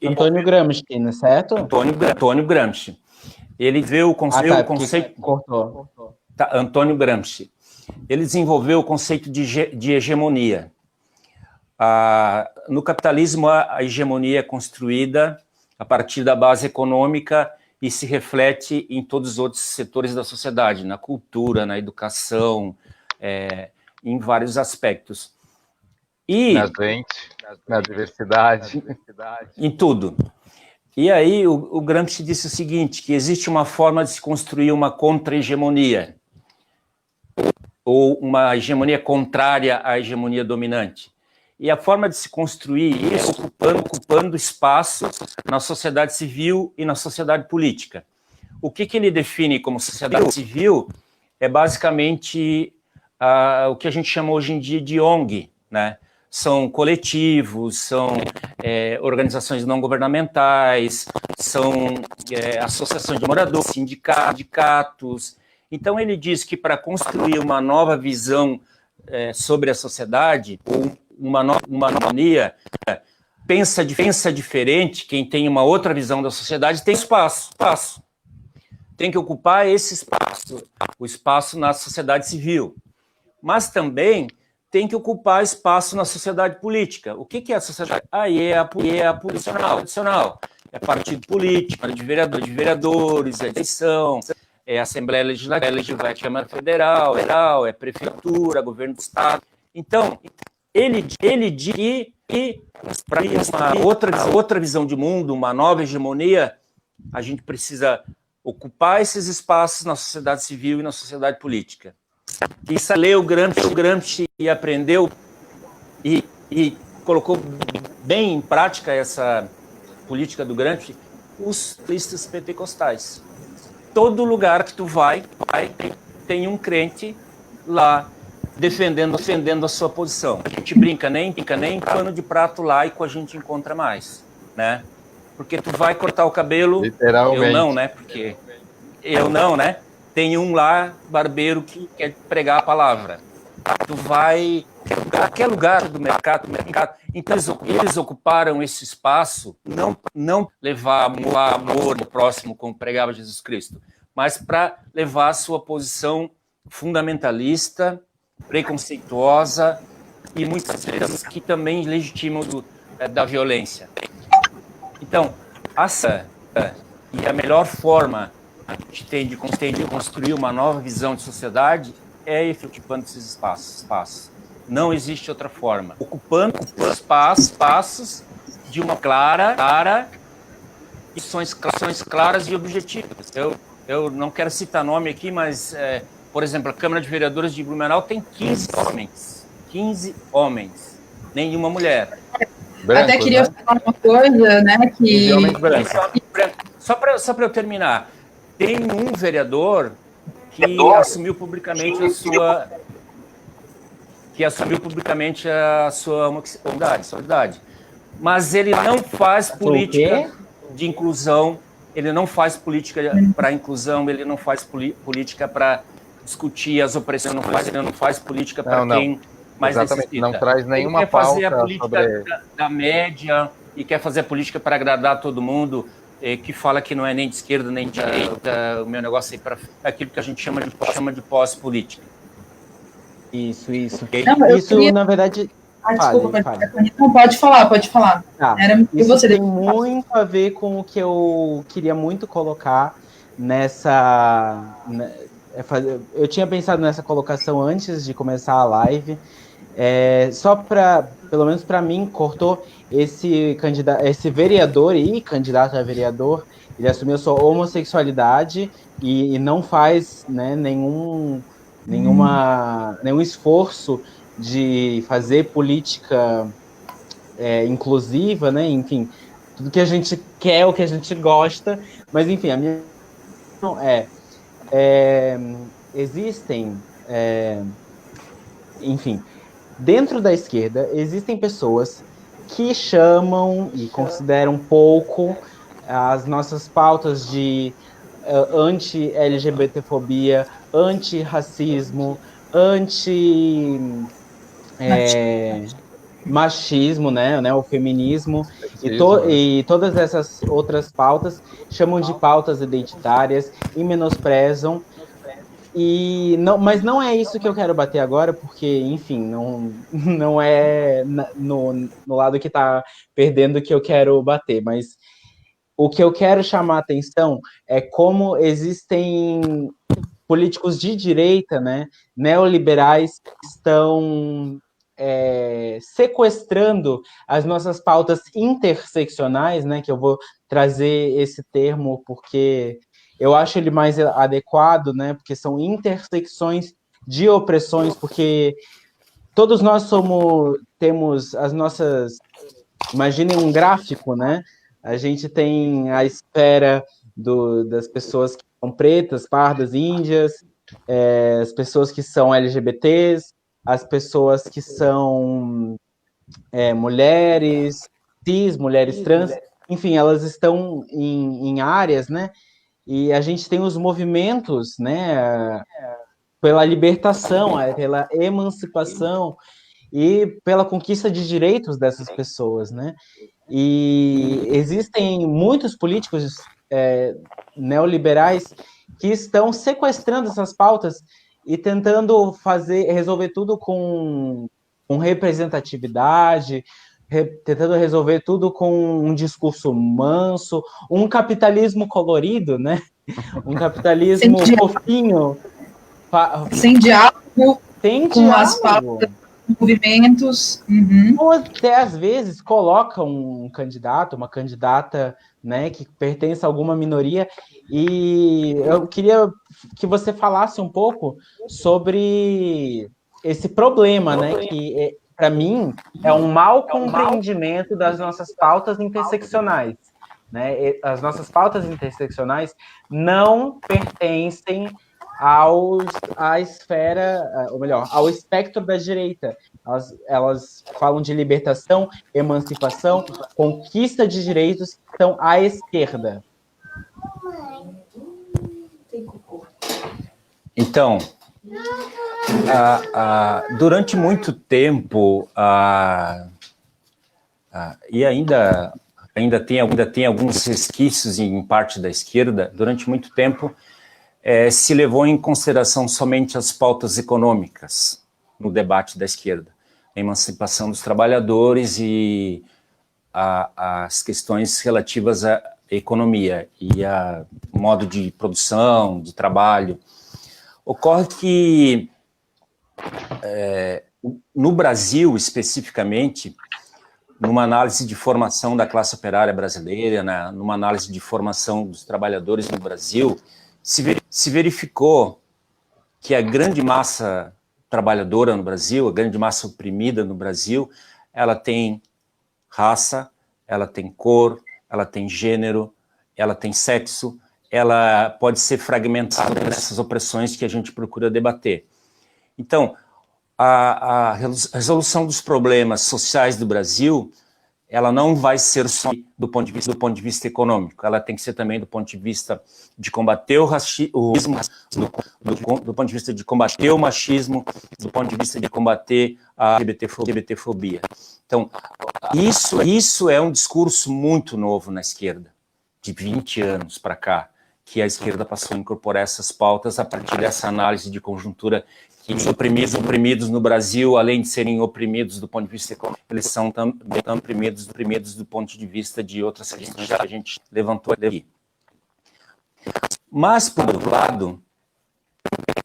E: Antônio Gramsci, não é certo?
G: Antônio Gramsci. Ele vê o conceito...
E: Cortou.
G: Tá, Antônio Gramsci. Ele desenvolveu o conceito de hegemonia. No capitalismo, a hegemonia é construída a partir da base econômica e se reflete em todos os outros setores da sociedade, na cultura, na educação, em vários aspectos. E
B: na gente, na diversidade.
G: Em tudo. E aí o Gramsci disse o seguinte, que existe uma forma de se construir uma contra-hegemonia, ou uma hegemonia contrária à hegemonia dominante. E a forma de se construir isso é ocupando espaço na sociedade civil e na sociedade política. O que ele define como sociedade civil é basicamente o que a gente chama hoje em dia de ONG, né? São coletivos, são organizações não governamentais, são associações de moradores, sindicatos. Então, ele diz que para construir uma nova visão sobre a sociedade, ou uma nova harmonia, pensa diferente, quem tem uma outra visão da sociedade tem espaço. Tem que ocupar esse espaço, o espaço na sociedade civil. Mas também tem que ocupar espaço na sociedade política. O que é a sociedade? É a política tradicional. É partido político, é de vereadores, é eleição, é Assembleia Legislativa, é Câmara Federal, é Prefeitura, Governo do Estado. Então, ele diz que para uma outra visão de mundo, uma nova hegemonia, a gente precisa ocupar esses espaços na sociedade civil e na sociedade política. Isso leu o Gramsci e aprendeu e colocou bem em prática essa política do Gramsci, os listas pentecostais. Todo lugar que tu vai tem um crente lá defendendo a sua posição. A gente brinca, nem pano de prato laico a gente encontra mais, né? Porque tu vai cortar o cabelo, eu não, né? Porque eu não, né? Tem um lá, barbeiro, que quer pregar a palavra. Tu vai... Qualquer lugar do mercado. Então, eles ocuparam esse espaço, não levar amor no próximo, como pregava Jesus Cristo, mas para levar a sua posição fundamentalista, preconceituosa e muitas vezes que também legitimam da violência. Então, e a melhor forma que a gente tem de construir uma nova visão de sociedade é efetivando esses espaços. Não existe outra forma. Ocupando espaços de uma clara missões claras e objetivas. Eu não quero citar nome aqui, mas, por exemplo, a Câmara de Vereadores de Blumenau tem 15 homens. 15 homens. Nenhuma mulher.
F: Branco, até queria falar uma coisa, né, que...
G: Só para eu terminar, tem um vereador que assumiu publicamente a sua homossexualidade, mas ele não faz política de inclusão, ele não faz política para inclusão, ele não faz política para discutir as opressões, ele não faz política para quem mais necessita.
B: Não traz nenhuma
G: pauta sobre... Ele quer fazer a política da média e quer fazer a política para agradar todo mundo, que fala que não é nem de esquerda nem de direita, o meu negócio é aquilo que a gente chama de pós-política.
E: Isso.
F: Não,
E: isso, na verdade...
F: desculpa, não, pode falar.
E: Tá. Isso tem muito a ver com o que eu queria muito colocar nessa... Eu tinha pensado nessa colocação antes de começar a live, só para, pelo menos para mim, cortou esse vereador e candidato a vereador, ele assumiu sua homossexualidade e não faz, né, nenhum esforço de fazer política inclusiva, né? Enfim, tudo que a gente quer, o que a gente gosta, mas enfim, a minha não existem, enfim, dentro da esquerda existem pessoas que chamam e consideram pouco as nossas pautas de anti-LGBTfobia, anti-racismo, machismo, né, o feminismo, e todas essas outras pautas chamam de pautas identitárias e menosprezam. Mas não é isso que eu quero bater agora, porque, enfim, não é no lado que está perdendo que eu quero bater, mas o que eu quero chamar a atenção é como existem políticos de direita, né, neoliberais, que estão sequestrando as nossas pautas interseccionais, né, que eu vou trazer esse termo porque eu acho ele mais adequado, né, porque são intersecções de opressões, porque todos nós temos as nossas... Imaginem um gráfico, né? A gente tem a esfera das pessoas que são pretas, pardas, índias, as pessoas que são LGBTs, as pessoas que são mulheres cis, mulheres trans, enfim, elas estão em áreas, né? E a gente tem os movimentos, né? Pela libertação, pela emancipação e pela conquista de direitos dessas pessoas, né? E existem muitos políticos neoliberais que estão sequestrando essas pautas e tentando resolver tudo com representatividade, tentando resolver tudo com um discurso manso, um capitalismo colorido, né? Um capitalismo fofinho.
F: Sem diálogo com as pautas, movimentos.
E: Ou até, às vezes, coloca um candidato, uma candidata, né, que pertence a alguma minoria, e eu queria que você falasse um pouco sobre esse problema, né, que, para mim, é um mau compreendimento das nossas pautas interseccionais. Né? As nossas pautas interseccionais não pertencem à esfera, ou melhor, ao espectro da direita. Elas falam de libertação, emancipação, conquista de direitos que estão à esquerda.
G: Então, durante muito tempo, e ainda tem alguns resquícios em parte da esquerda, durante muito tempo, se levou em consideração somente as pautas econômicas no debate da esquerda. A emancipação dos trabalhadores e as questões relativas à economia e a modo de produção, de trabalho. Ocorre que, no Brasil, especificamente, numa análise de formação da classe operária brasileira, né, numa análise de formação dos trabalhadores no Brasil, se verificou que a grande massa trabalhadora no Brasil, a grande massa oprimida no Brasil, ela tem raça, ela tem cor, ela tem gênero, ela tem sexo, ela pode ser fragmentada nessas opressões que a gente procura debater. Então, a resolução dos problemas sociais do Brasil, ela não vai ser só do ponto de vista econômico, ela tem que ser também do ponto de vista de combater o racismo, do ponto de vista de combater o machismo, do ponto de vista de combater a LGBTfobia. Então, isso é um discurso muito novo na esquerda, de 20 anos para cá, que a esquerda passou a incorporar essas pautas a partir dessa análise de conjuntura que os oprimidos no Brasil, além de serem oprimidos do ponto de vista econômico, eles são também oprimidos do ponto de vista de outras questões que a gente levantou aqui. Mas, por outro lado,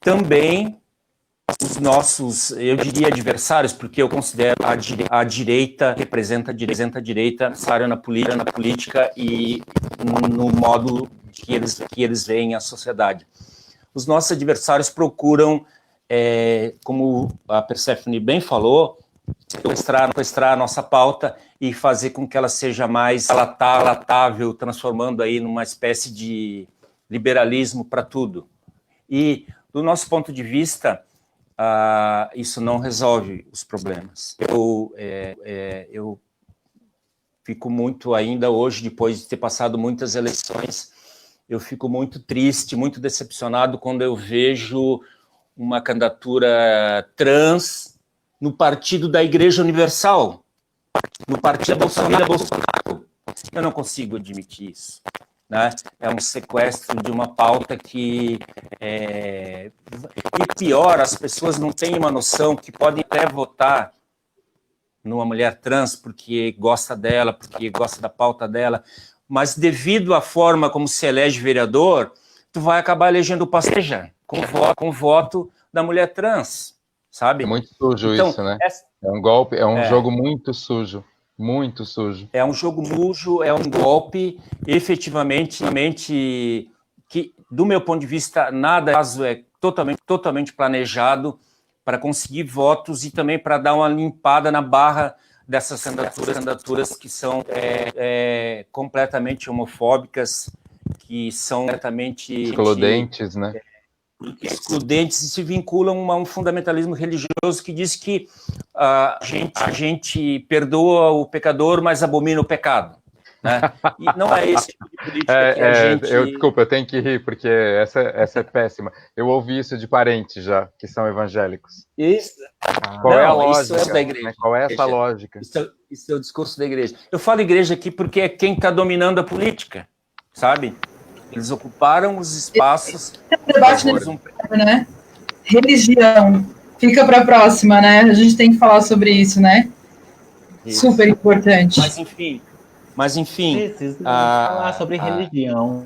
G: também os nossos, eu diria adversários, porque eu considero a direita representa a direita necessária na política e no modo que eles veem a sociedade. Os nossos adversários procuram, como a Perséfone bem falou, sequestrar a nossa pauta e fazer com que ela seja mais palatável, transformando aí numa espécie de liberalismo para tudo. E, do nosso ponto de vista, isso não resolve os problemas. Eu fico muito ainda hoje, depois de ter passado muitas eleições, eu fico muito triste, muito decepcionado quando eu vejo uma candidatura trans no partido da Igreja Universal, no partido da Bolsonaro. Eu não consigo admitir isso. Né? É um sequestro de uma pauta que... E pior, as pessoas não têm uma noção que podem até votar numa mulher trans porque gosta dela, porque gosta da pauta dela, mas devido à forma como se elege vereador, tu vai acabar elegendo o passeja com o voto da mulher trans, sabe?
A: É muito sujo
G: então,
A: isso, né?
B: É um golpe, é um
G: É.
B: jogo muito sujo. Muito sujo.
G: É um jogo mujo, é um golpe, efetivamente, que, do meu ponto de vista, nada é totalmente planejado para conseguir votos e também para dar uma limpada na barra dessas candidaturas que são completamente homofóbicas, que são completamente
B: Excludentes, né?
G: excludentes e se vinculam a um fundamentalismo religioso que diz que a gente perdoa o pecador, mas abomina o pecado. Né? E não é esse tipo de política que a gente...
B: Desculpa, eu tenho que rir, porque essa é péssima. Eu ouvi isso de parentes já, que são evangélicos.
G: Isso.
B: Qual é a
G: Não,
B: lógica?
G: isso é da igreja.
B: Né? Qual é essa lógica?
G: Isso é o discurso da igreja. Eu falo igreja aqui porque é quem está dominando a política, sabe? Eles ocuparam os espaços...
F: Debate né? Religião. Fica para a próxima, né? A gente tem que falar sobre isso, né? Isso. Super importante.
G: Mas enfim...
E: Preciso falar sobre religião.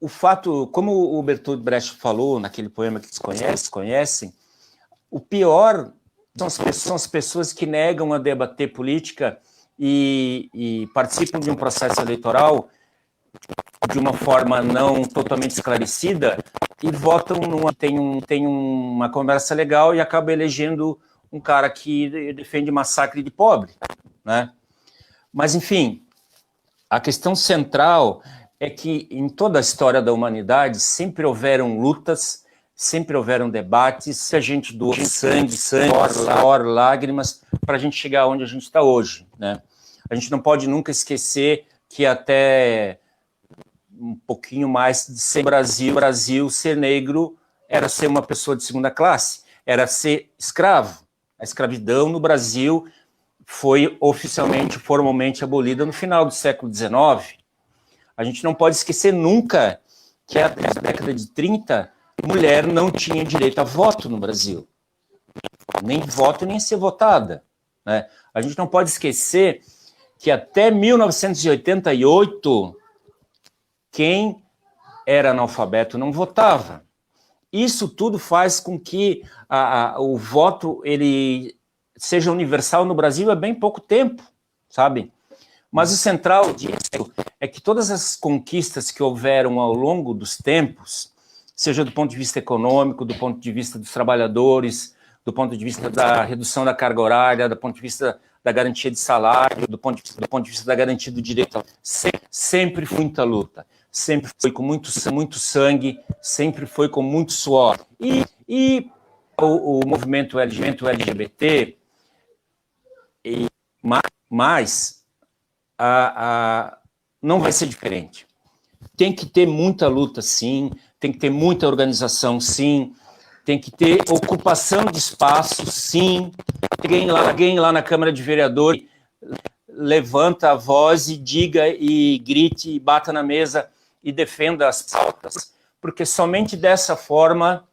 G: O fato, como o Bertolt Brecht falou naquele poema que vocês conhecem, o pior são as pessoas que negam a debater política e participam de um processo eleitoral de uma forma não totalmente esclarecida e votam tem uma conversa legal e acaba elegendo um cara que defende massacre de pobre, né? Mas, enfim, a questão central é que em toda a história da humanidade sempre houveram lutas, sempre houveram debates, a gente doou sangue, suor, lágrimas, para a gente chegar onde a gente está hoje, né? A gente não pode nunca esquecer que até um pouquinho mais de ser Brasil, ser negro era ser uma pessoa de segunda classe, era ser escravo. A escravidão no Brasil foi formalmente abolida no final do século XIX. A gente não pode esquecer nunca que até a década de 30, mulher não tinha direito a voto no Brasil. Nem voto, nem ser votada, né? A gente não pode esquecer que até 1988, quem era analfabeto não votava. Isso tudo faz com que o voto ele seja universal no Brasil há bem pouco tempo, sabe? Mas o central disso é que todas as conquistas que houveram ao longo dos tempos, seja do ponto de vista econômico, do ponto de vista dos trabalhadores, do ponto de vista da redução da carga horária, do ponto de vista da garantia de salário, do ponto de vista da garantia do direito, sempre foi muita luta, sempre foi com muito sangue, sempre foi com muito suor. E o movimento LGBT, mas não vai ser diferente. Tem que ter muita luta, sim, tem que ter muita organização, sim, tem que ter ocupação de espaço, sim. Alguém lá na Câmara de Vereadores levanta a voz e diga e grite e bata na mesa e defenda as pautas, porque somente dessa forma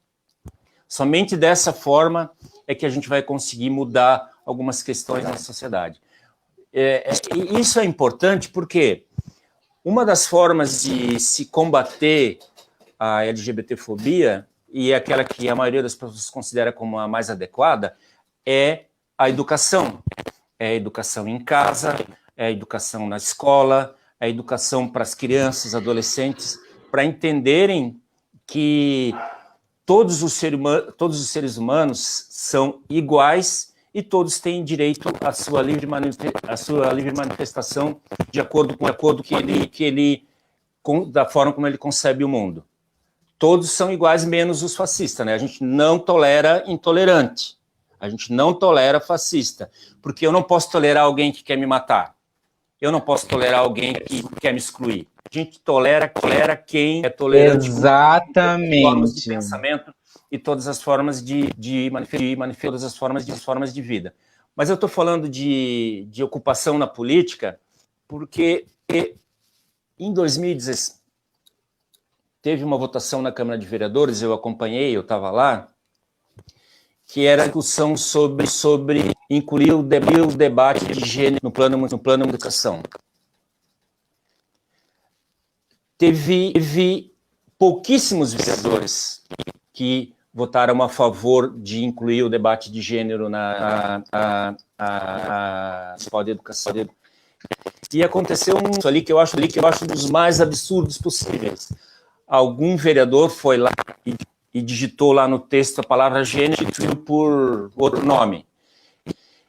G: é que a gente vai conseguir mudar algumas questões na sociedade. E isso é importante porque uma das formas de se combater a LGBTfobia, e é aquela que a maioria das pessoas considera como a mais adequada, é a educação. É a educação em casa, é a educação na escola, é a educação para as crianças, adolescentes, para entenderem que todos os seres humanos são iguais e todos têm direito à sua livre manifestação de acordo com da forma como ele concebe o mundo. Todos são iguais, menos os fascistas, né? A gente não tolera intolerante, a gente não tolera fascista, porque eu não posso tolerar alguém que quer me matar, eu não posso tolerar alguém que quer me excluir. A gente tolera quem é tolerante.
E: Exatamente.
G: Formas de pensamento e todas as formas de todas as formas de vida. Mas eu estou falando de ocupação na política porque em 2016 teve uma votação na Câmara de Vereadores, eu acompanhei, eu estava lá, que era a discussão sobre incluir o debate de gênero no plano de educação. Teve pouquíssimos vereadores que votaram a favor de incluir o debate de gênero na de educação. E aconteceu isso ali que eu acho um dos mais absurdos possíveis. Algum vereador foi lá e digitou lá no texto a palavra gênero por outro nome.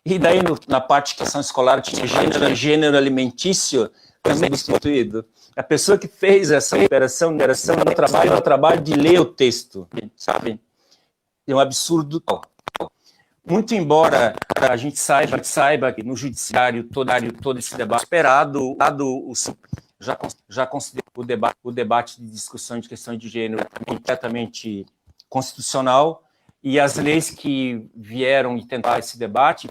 G: E daí, na parte de questão escolar, tinha gênero alimentício também substituído. A pessoa que fez essa operação no trabalho de ler o texto, sabe? É um absurdo. Muito embora a gente saiba que no judiciário todo esse debate esperado, já considera o debate de discussão de questões de gênero completamente constitucional, e as leis que vieram e tentar esse debate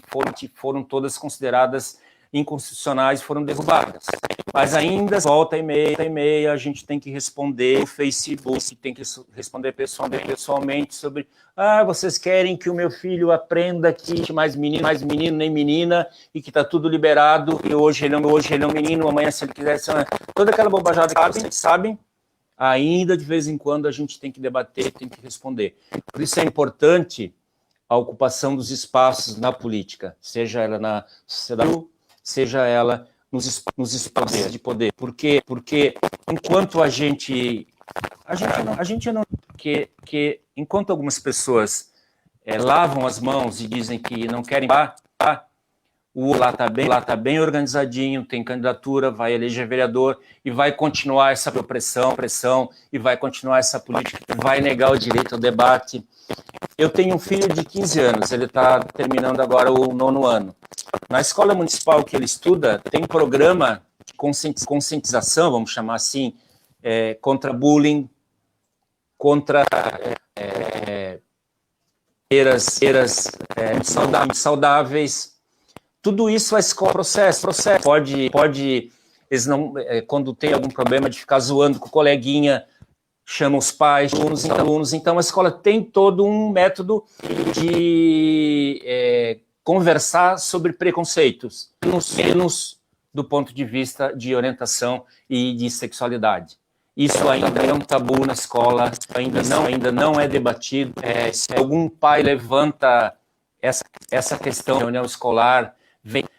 G: foram todas consideradas inconstitucionais, foram derrubadas. Mas ainda, volta e meia, a gente tem que responder no Facebook, tem que responder pessoalmente sobre vocês querem que o meu filho aprenda que mais menino nem menina, e que está tudo liberado, e hoje ele é um menino, amanhã se ele quiser ser toda aquela bobajada que vocês sabem, ainda de vez em quando a gente tem que debater, tem que responder. Por isso é importante a ocupação dos espaços na política, seja ela na sociedade, seja ela nos espaços de poder. Porque enquanto a gente não... Que enquanto algumas pessoas lavam as mãos e dizem que não querem o lá está bem organizadinho, tem candidatura, vai eleger vereador e vai continuar essa pressão e vai continuar essa política, vai negar o direito ao debate. Eu tenho um filho de 15 anos, ele está terminando agora o 9º ano. Na escola municipal que ele estuda, tem um programa de conscientização, vamos chamar assim, contra bullying, contra saudáveis. Tudo isso a escola processo. Pode eles não, quando tem algum problema de ficar zoando com o coleguinha, chama os pais, alunos. Então a escola tem todo um método de conversar sobre preconceitos, menos do ponto de vista de orientação e de sexualidade. Isso ainda é um tabu na escola, ainda não é debatido. Se algum pai levanta essa questão da reunião escolar,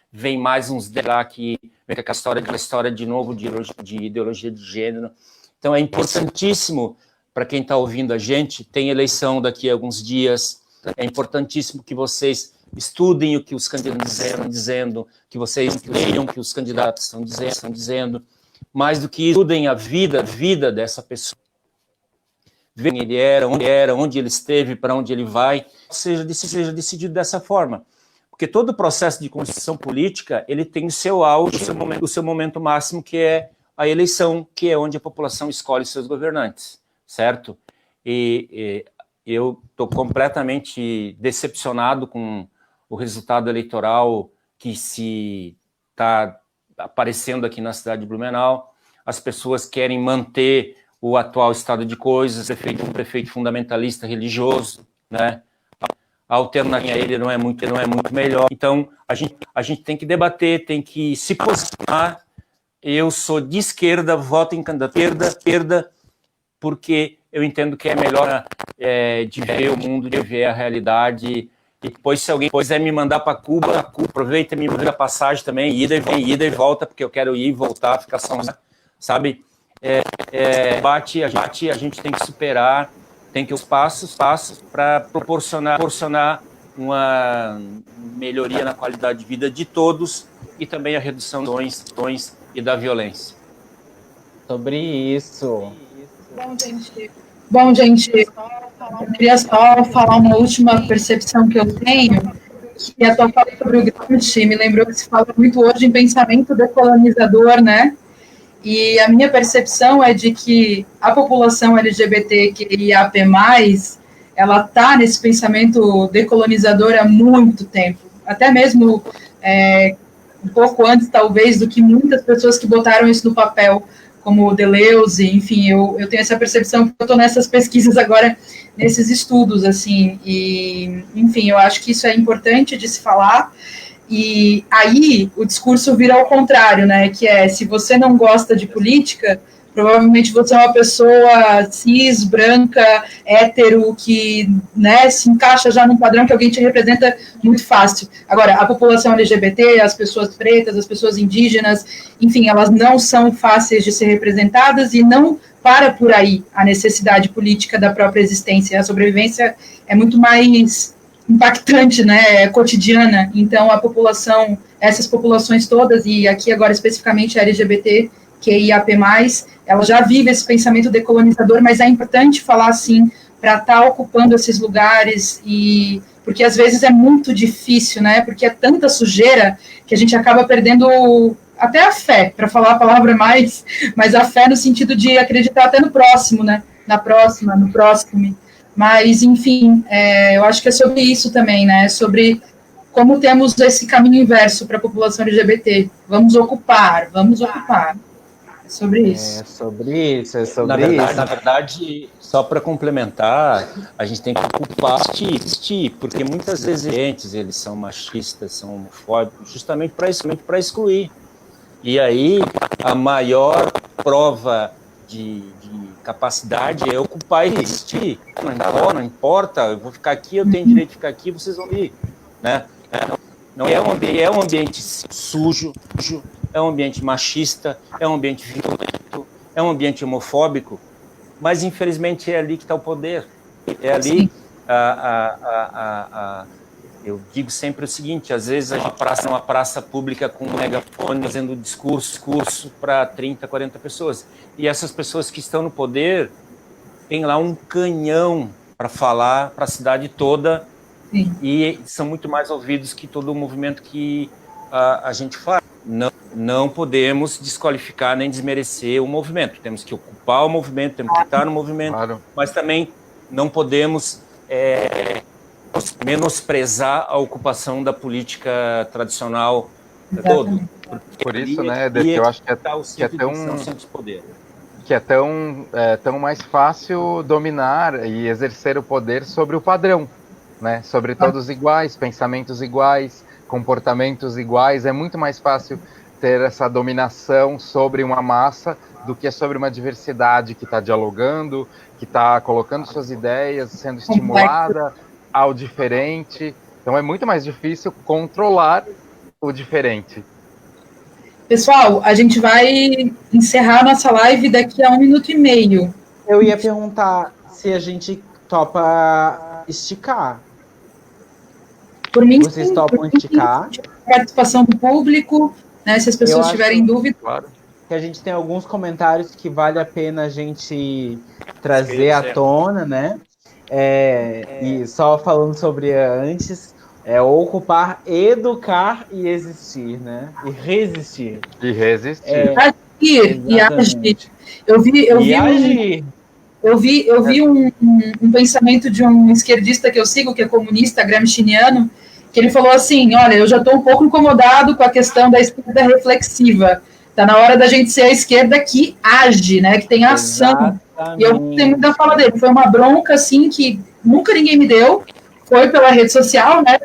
G: vem mais uns lá que vem com aquela história de novo de ideologia de gênero. Então é importantíssimo para quem está ouvindo a gente, tem eleição daqui a alguns dias, é importantíssimo que vocês estudem o que os candidatos estão dizendo, que vocês leiam o que os candidatos estão dizendo, mais do que estudem a vida dessa pessoa. Ver quem ele era, onde ele esteve, para onde ele vai, seja decidido dessa forma. Porque todo o processo de construção política, ele tem o seu auge, o seu momento máximo, que é a eleição, que é onde a população escolhe seus governantes, certo? E eu estou completamente decepcionado com o resultado eleitoral que se está aparecendo aqui na cidade de Blumenau. As pessoas querem manter o atual estado de coisas, um prefeito fundamentalista religioso, né? A alternativa a ele não é muito melhor. Então, a gente tem que debater, tem que se posicionar. Eu sou de esquerda, voto em candidatura, porque eu entendo que é melhor de ver o mundo, de ver a realidade. E depois, se alguém quiser me mandar para Cuba, aproveita e me manda a passagem também, ida e volta, porque eu quero ir e voltar, ficar só, sabe? Debate, a gente tem que superar, tem que ir os passos para proporcionar uma melhoria na qualidade de vida de todos e também a redução das questões e da violência.
E: Sobre isso.
F: Bom, gente, eu queria só falar uma última percepção que eu tenho, que a tua fala sobre o Gramsci me lembrou que se fala muito hoje em pensamento decolonizador, né? E a minha percepção é de que a população LGBTQIAP+, ela está nesse pensamento decolonizador há muito tempo, até mesmo um pouco antes, talvez, do que muitas pessoas que botaram isso no papel, como Deleuze, enfim, eu tenho essa percepção porque eu estou nessas pesquisas agora, nesses estudos, assim, e, enfim, eu acho que isso é importante de se falar. E aí o discurso vira ao contrário, né? Que se você não gosta de política, provavelmente você é uma pessoa cis, branca, hétero, que, né, se encaixa já num padrão que alguém te representa muito fácil. Agora, a população LGBT, as pessoas pretas, as pessoas indígenas, enfim, elas não são fáceis de ser representadas e não para por aí a necessidade política da própria existência. A sobrevivência é muito mais impactante, né, é cotidiana. Então, a população, essas populações todas, e aqui agora especificamente a LGBT, QIAP+, ela já vive esse pensamento decolonizador, mas é importante falar assim, para estar ocupando esses lugares, e porque às vezes é muito difícil, né, porque é tanta sujeira que a gente acaba perdendo até a fé, para falar a palavra mais, mas a fé no sentido de acreditar até no próximo, né, na próxima, no próximo. Mas, enfim, eu acho que é sobre isso também, né, sobre como temos esse caminho inverso para a população LGBT. Vamos ocupar. É sobre isso.
E: É sobre isso.
G: Na verdade, só para complementar, a gente tem que ocupar porque muitas vezes eles são machistas, são homofóbicos, justamente para excluir. E aí, a maior prova de capacidade é ocupar e existir. Não importa, eu vou ficar aqui, eu tenho direito de ficar aqui, vocês vão vir. Né? Não é um ambiente sujo, é um ambiente machista, é um ambiente violento, é um ambiente homofóbico, mas infelizmente é ali que está o poder. É ali. Eu digo sempre o seguinte: às vezes a gente passa uma praça pública com um megafone fazendo discurso para 30, 40 pessoas. E essas pessoas que estão no poder têm lá um canhão para falar para a cidade toda. Sim. E são muito mais ouvidos que todo o movimento que a gente faz. Não podemos desqualificar nem desmerecer o movimento. Temos que ocupar o movimento, temos que estar no movimento, claro. Mas também não podemos menosprezar a ocupação da política tradicional todo.
B: Por isso, né, que eu acho que é tão mais fácil dominar e exercer o poder sobre o padrão, né? Sobre todos iguais, pensamentos iguais, comportamentos iguais. É muito mais fácil ter essa dominação sobre uma massa do que sobre uma diversidade que está dialogando, que está colocando suas ideias, sendo estimulada ao diferente. Então é muito mais difícil controlar o diferente.
F: Pessoal, a gente vai encerrar a nossa live daqui a 1 minuto e meio.
E: Eu ia perguntar se a gente topa esticar.
F: Por mim,
E: vocês topam esticar?
F: Participação do público, né, se as pessoas tiverem dúvida.
E: Claro. Que a gente tem alguns comentários que vale a pena a gente trazer à tona, né? E só falando sobre antes, ocupar, educar e existir, né? E resistir.
F: Agir e agir. Eu vi um pensamento de um esquerdista que eu sigo, que é comunista, gramsciano, que ele falou assim: olha, eu já estou um pouco incomodado com a questão da esquerda reflexiva. Está na hora da gente ser a esquerda que age, né? Que tem ação. Exatamente. E eu tenho muita fala dele. Foi uma bronca, assim, que nunca ninguém me deu. Foi pela rede social, né?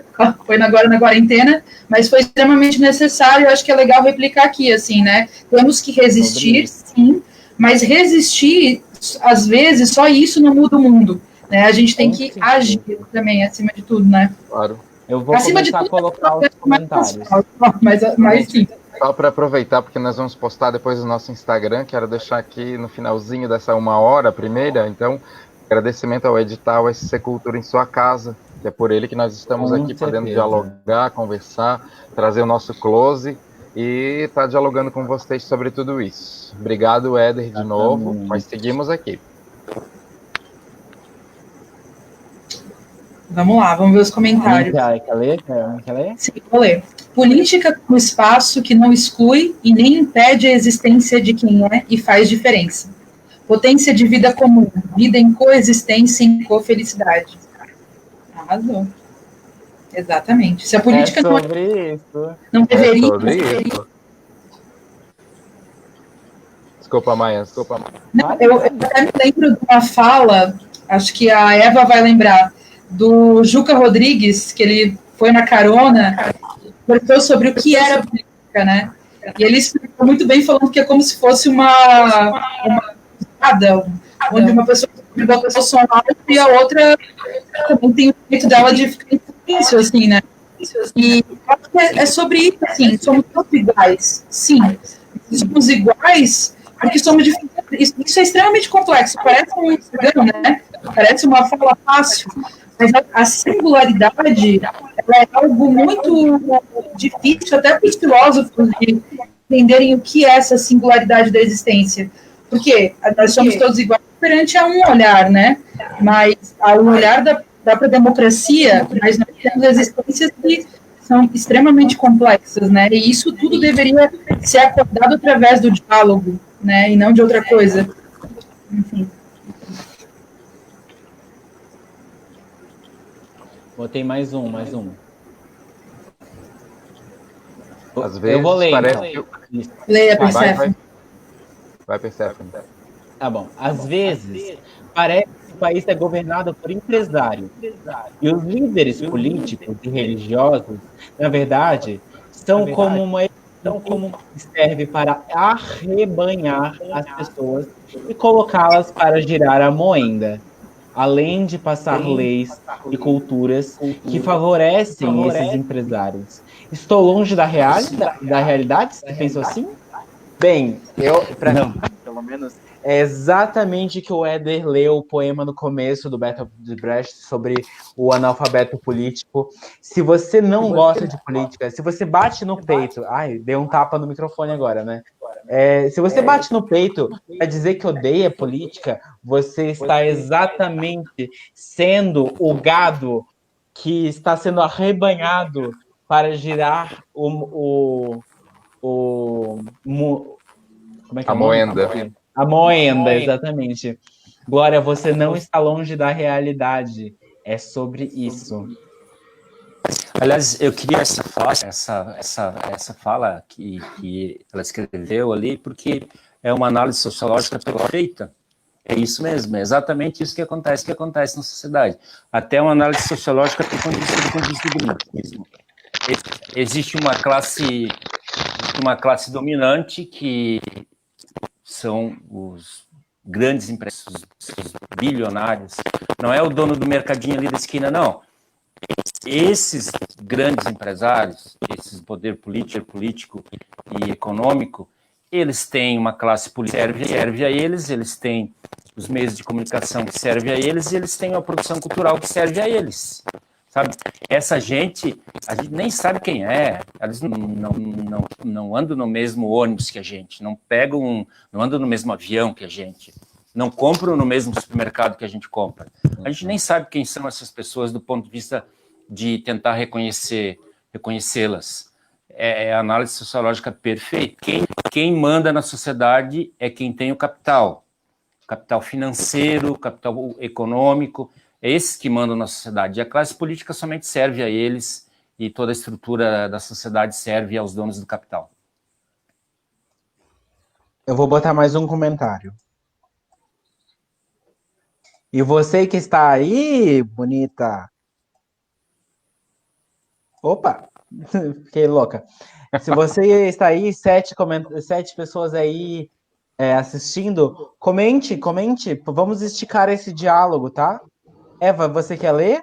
F: Foi agora na quarentena, mas foi extremamente necessário. Eu acho que é legal replicar aqui, assim, né? Temos que resistir, sim, mas resistir, às vezes, só isso não muda o mundo, né? A gente tem que agir também, acima de tudo, né?
B: Claro.
E: Eu vou começar a colocar os comentários.
F: Mas sim.
B: Só para aproveitar, porque nós vamos postar depois no nosso Instagram, quero deixar aqui no finalzinho dessa 1 hora, a primeira, então, agradecimento ao edital SC Cultura em sua casa, que é por ele que nós estamos aqui podendo dialogar, conversar, trazer o nosso close e estar dialogando com vocês sobre tudo isso. Obrigado, Éder, de novo, mas seguimos aqui.
F: Vamos lá, vamos ver os comentários.
E: Quer ler?
F: Sim, vou ler. Política como espaço que não exclui e nem impede a existência de quem é e faz diferença. Potência de vida comum, vida em coexistência e em cofelicidade. Arrasou. Exatamente. Se a política não deveria...
B: Desculpa, Maia.
F: Não, eu até me lembro de uma fala, acho que a Eva vai lembrar, do Juca Rodrigues, que ele foi na carona, conversou sobre o que era política, né? E ele explicou muito bem, falando que é como se fosse uma equilibrada, onde uma pessoa bota o som alto e a outra também tem o jeito dela de ficar em silêncio, assim, né? E acho que é sobre isso, assim, somos todos iguais, sim. Somos iguais porque somos diferentes. Isso é extremamente complexo, parece um slogan, né? Parece uma fala fácil, mas a singularidade é algo muito difícil, até para os filósofos de entenderem o que é essa singularidade da existência. Porque nós somos todos iguais perante a um olhar, né? Mas a um olhar da própria democracia, mas nós temos existências que são extremamente complexas, né? E isso tudo deveria ser acordado através do diálogo, né? E não de outra coisa. Enfim.
E: Botei mais um.
B: Às vezes
E: eu vou ler,
B: parece
E: então.
B: que...
F: Leia, Perséfone.
B: Vai, Perséfone.
E: Tá bom. Às vezes, parece que o país é governado por empresários. E os líderes políticos e religiosos, na verdade, são como uma que serve para arrebanhar as pessoas e colocá-las para girar a moenda, além de passar leis e culturas que favorecem esses empresários. Estou longe da realidade? Você pensou assim? Bem, para mim, pelo menos, é exatamente o que o Éder leu o poema no começo do Bertolt Brecht sobre o analfabeto político. Se você não gosta de política, se você bate no peito... Ai, dei um tapa no microfone agora, né? Se você bate no peito para dizer que odeia política, você está exatamente sendo o gado que está sendo arrebanhado para girar como é que é
B: a moenda.
E: A moenda, exatamente. Glória, você não está longe da realidade. É sobre isso.
G: Aliás, eu queria essa fala que ela escreveu ali, porque é uma análise sociológica perfeita. É isso mesmo, é exatamente isso que acontece na sociedade. Até uma análise sociológica tem condição do existe uma classe dominante que são os grandes empresários, os bilionários. Não é o dono do mercadinho ali da esquina, não. Esses grandes empresários, esse poder político e econômico, eles têm uma classe política que serve a eles, eles têm os meios de comunicação que servem a eles, e eles têm a produção cultural que serve a eles. Sabe? Essa gente, a gente nem sabe quem é, eles não andam no mesmo ônibus que a gente, não andam no mesmo avião que a gente, não compram no mesmo supermercado que a gente compra. A gente nem sabe quem são essas pessoas do ponto de vista de tentar reconhecê-las. É a análise sociológica perfeita. Quem manda na sociedade é quem tem o capital financeiro, capital econômico, é esses que mandam na sociedade. E a classe política somente serve a eles, e toda a estrutura da sociedade serve aos donos do capital.
E: Eu vou botar mais um comentário. E você que está aí, bonita... Opa! Fiquei louca. Se você está aí, 7 pessoas aí assistindo, comente. Vamos esticar esse diálogo, tá? Eva, você quer ler?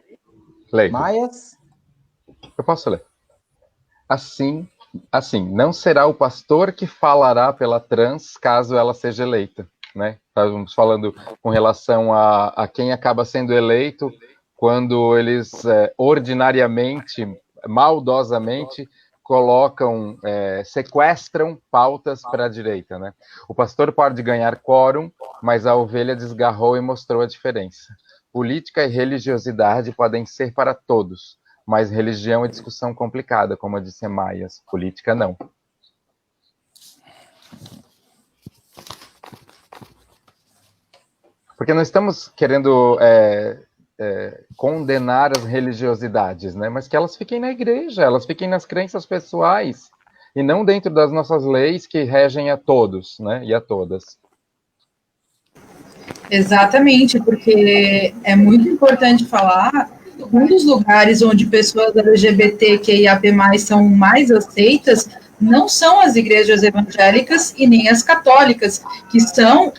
B: Leio.
E: Maias?
B: Eu posso ler. Assim, não será o pastor que falará pela trans caso ela seja eleita, né? Estávamos falando com relação a quem acaba sendo eleito quando eles ordinariamente, maldosamente, sequestram pautas para a direita, né? O pastor pode ganhar quórum, mas a ovelha desgarrou e mostrou a diferença. Política e religiosidade podem ser para todos, mas religião é discussão complicada, como disse Maias. Política, não. Porque nós estamos querendo condenar as religiosidades, né? Mas que elas fiquem na igreja, elas fiquem nas crenças pessoais, e não dentro das nossas leis que regem a todos, né? E a todas.
F: Exatamente, porque é muito importante falar, um dos lugares onde pessoas LGBTQIAP+, são mais aceitas não são as igrejas evangélicas e nem as católicas, que são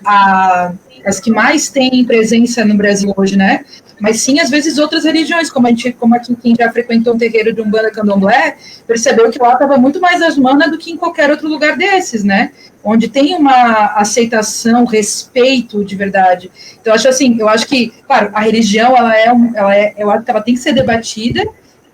F: as que mais têm presença no Brasil hoje, né? Mas sim, às vezes, outras religiões, como aqui quem já frequentou um terreiro de Umbanda Candomblé, percebeu que lá estava muito mais as manas do que em qualquer outro lugar desses, né? Onde tem uma aceitação, respeito de verdade. Então, eu acho que, claro, a religião, eu acho que ela tem que ser debatida,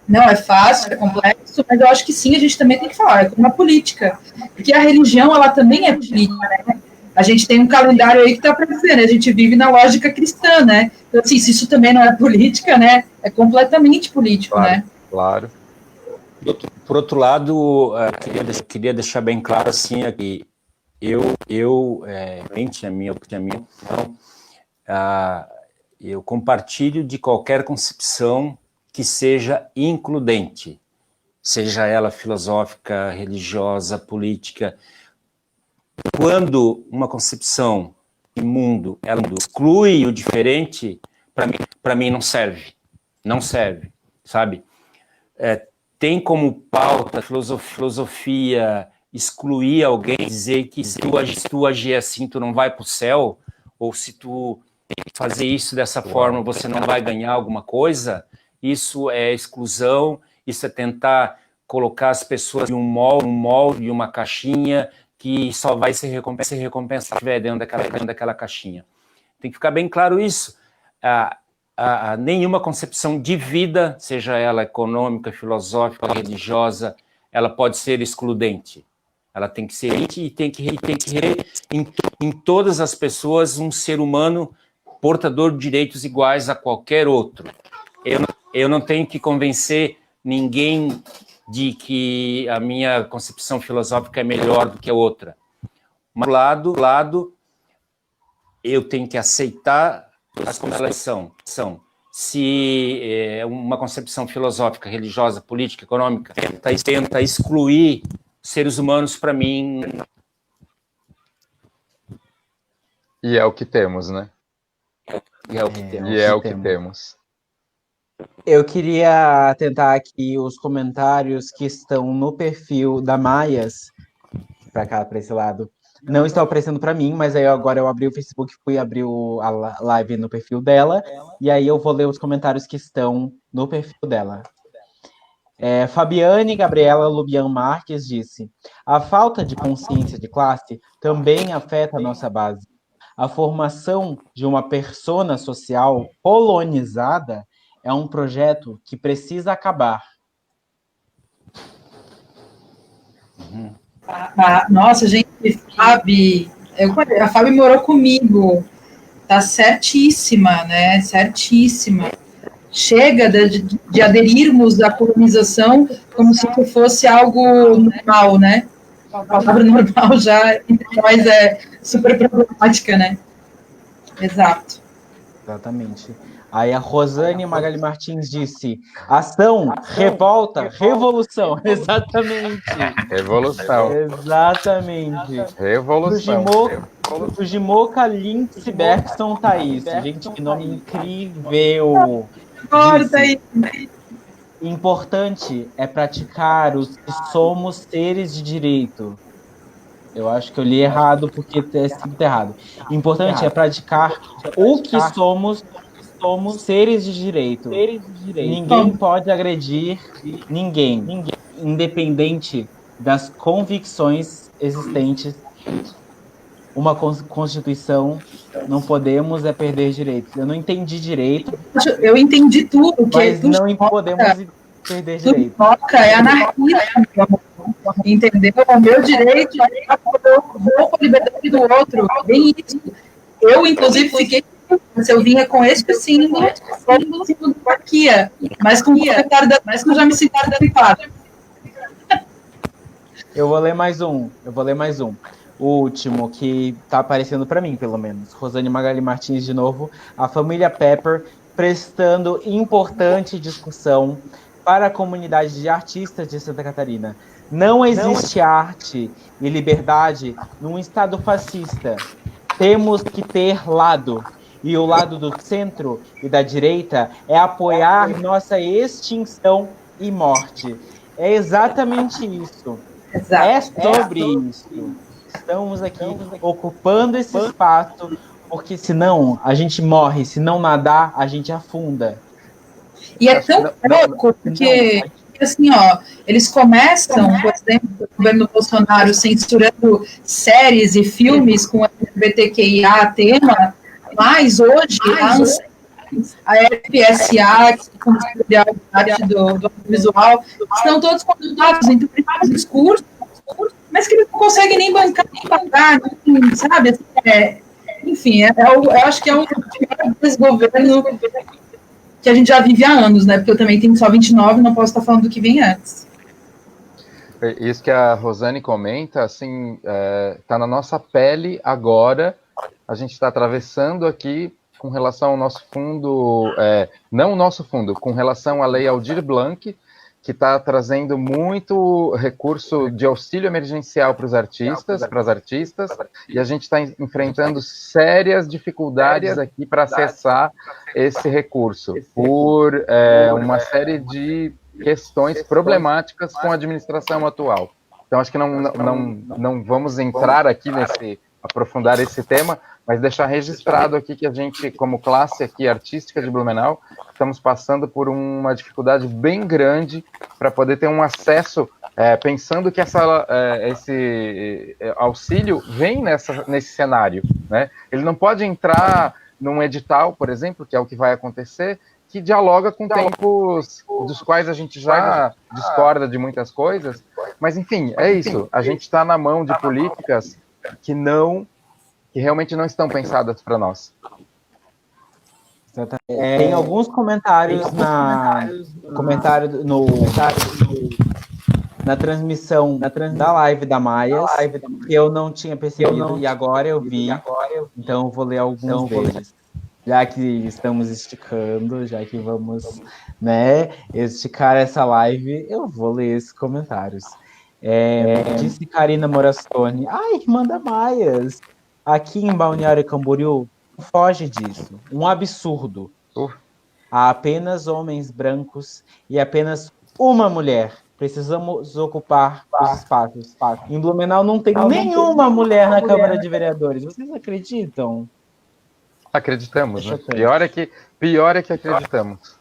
F: não é fácil, é complexo, mas eu acho que sim, a gente também tem que falar, é como uma política, porque a religião, ela também é política, né? A gente tem um calendário aí que está para dizer, né? A gente vive na lógica cristã, né? Então, assim, se isso também não é política, né? É completamente político,
J: claro,
F: né?
J: Claro.
G: Por outro lado, queria deixar bem claro, assim, que na minha opinião, eu compartilho de qualquer concepção que seja includente, seja ela filosófica, religiosa, política. Quando uma concepção de mundo ela exclui o diferente, para mim não serve, sabe? Tem como pauta filosofia excluir alguém, dizer que se tu agir assim, tu não vai para o céu, ou se tu fazer isso dessa forma, você não vai ganhar alguma coisa. Isso é exclusão, isso é tentar colocar as pessoas em um molde, em uma caixinha, que só vai ser recompensado se estiver dentro daquela caixinha. Tem que ficar bem claro isso. Nenhuma concepção de vida, seja ela econômica, filosófica, religiosa, ela pode ser excludente. Ela tem que ser e tem que ter em todas as pessoas um ser humano portador de direitos iguais a qualquer outro. Eu não tenho que convencer ninguém de que a minha concepção filosófica é melhor do que a outra. Mas, do lado, eu tenho que aceitar as como elas são. Se uma concepção filosófica, religiosa, política, econômica tenta excluir seres humanos, para mim...
J: E é o que temos, né?
E: E é o que temos.
J: E é o que temos.
E: Eu queria tentar aqui os comentários que estão no perfil da Maias, para esse lado. Não estão aparecendo para mim, mas aí agora eu abri o Facebook, fui abrir a live no perfil dela, e aí eu vou ler os comentários que estão no perfil dela. Fabiane Gabriela Lubian Marques disse: a falta de consciência de classe também afeta a nossa base. A formação de uma persona social colonizada é um projeto que precisa acabar.
F: Nossa, gente, a Fábio morou comigo. Tá certíssima, né? Certíssima. Chega de aderirmos à colonização como se fosse algo normal, né? A palavra normal já entre nós é super problemática, né? Exato.
E: Exatamente. Aí a Rosane Magali Martins disse: ação, revolta, revolução. Exatamente.
J: Revolução.
E: Exatamente.
J: Revolução.
E: Fujimoka Lindsay Bergson Thaís. Gente, que nome incrível. Importante é praticar os que somos seres de direito. Eu acho que eu li errado porque é escrito errado. Importante é praticar o que somos seres de direito. Ninguém pode agredir ninguém, independente das convicções existentes. Uma Constituição, não podemos perder direitos. Eu não entendi direito.
F: Eu entendi tudo.
E: Mas não podemos perder direitos.
F: É anarquia, meu amor. Entendeu? O meu direito é a liberdade do outro. Bem isso. Eu, inclusive, fiquei... Se eu vinha com esse símbolo de anarquia, mas com o comentário mas que eu já me sinto identificado.
E: Eu vou ler mais um. O último, que está aparecendo para mim, pelo menos. Rosane Magali Martins, de novo. A família Pepper prestando importante discussão para a comunidade de artistas de Santa Catarina. Não existe arte e liberdade num Estado fascista. Temos que ter lado. E o lado do centro e da direita é apoiar nossa extinção e morte. É exatamente isso. É sobre isso. Estamos aqui ocupando esse espaço, porque senão a gente morre, se não nadar, a gente afunda.
F: E é tão pouco, porque, assim, ó, eles começam, por exemplo, o governo Bolsonaro censurando séries e filmes com LGBTQIA tema, mas hoje a FSA, que é a parte do visual, estão todos conectados entre o discurso, mas que eles não conseguem nem bancar, sabe? Enfim, eu acho que é um desgoverno que a gente já vive há anos, né? Porque eu também tenho só 29 e não posso estar falando do que vem antes.
J: Isso que a Rosane comenta, assim, tá na nossa pele agora. A gente está atravessando aqui com relação ao nosso fundo, não o nosso fundo, com relação à Lei Aldir Blanc, que está trazendo muito recurso de auxílio emergencial para os artistas, para as artistas, e a gente está enfrentando sérias dificuldades aqui para acessar esse recurso, por uma série de questões problemáticas com a administração atual. Então, acho que não vamos entrar aqui aprofundar esse tema, mas deixar registrado aqui que a gente, como classe aqui artística de Blumenau, estamos passando por uma dificuldade bem grande para poder ter um acesso, pensando que esse auxílio vem nesse cenário, né? Ele não pode entrar num edital, por exemplo, que é o que vai acontecer, que dialoga com tempos dos quais a gente já discorda de muitas coisas, mas enfim, é isso, a gente está na mão de políticas que realmente não estão pensadas para nós.
E: Tem alguns comentários na transmissão da live da Maia, que eu não tinha percebido e agora eu vi, então eu vou ler alguns deles. Já que estamos esticando, já que vamos, né, esticar essa live, eu vou ler esses comentários. Disse Karina Morastoni, irmã da Maias, aqui em Balneário Camboriú, foge disso, um absurdo. Há apenas homens brancos e apenas uma mulher. Precisamos ocupar os espaços. Em Blumenau não tem nenhuma mulher na Câmara de Vereadores. Vocês acreditam?
J: Acreditamos, né? Pior é que acreditamos.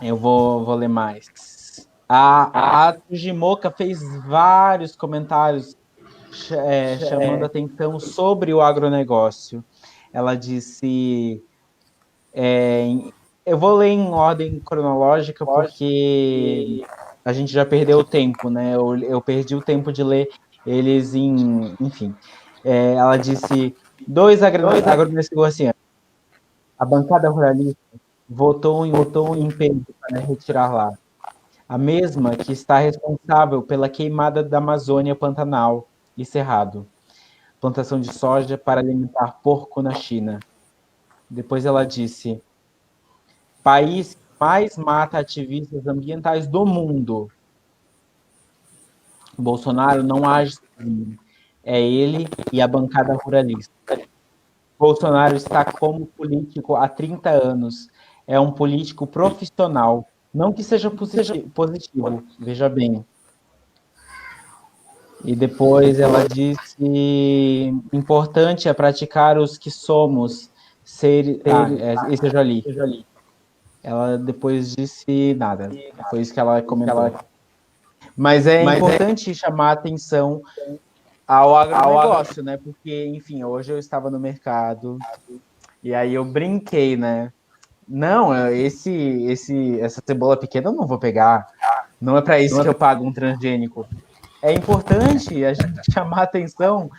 E: Eu vou ler mais. A Tujimoka fez vários comentários chamando a atenção sobre o agronegócio. Ela disse... eu vou ler em ordem cronológica porque a gente já perdeu o tempo, né? Eu perdi o tempo de ler eles enfim. Ela disse, 2 agronegociantes. A bancada ruralista votou em peso para retirar lá. A mesma que está responsável pela queimada da Amazônia Pantanal e Cerrado. Plantação de soja para alimentar porco na China. Depois ela disse, país que mais mata ativistas ambientais do mundo. Bolsonaro não age sozinho. É ele e a bancada ruralista. Bolsonaro está como político há 30 anos. É um político profissional. Não que seja positivo, veja bem. E depois ela disse, importante é praticar os que somos. Esse eu já li. Ela depois disse nada. Foi isso que ela comentou. Mas é importante chamar a atenção ao agronegócio, né? Porque, enfim, hoje eu estava no mercado e aí eu brinquei, né? Não, essa cebola pequena eu não vou pegar. Não é para isso que eu pago um transgênico. É importante a gente chamar a atenção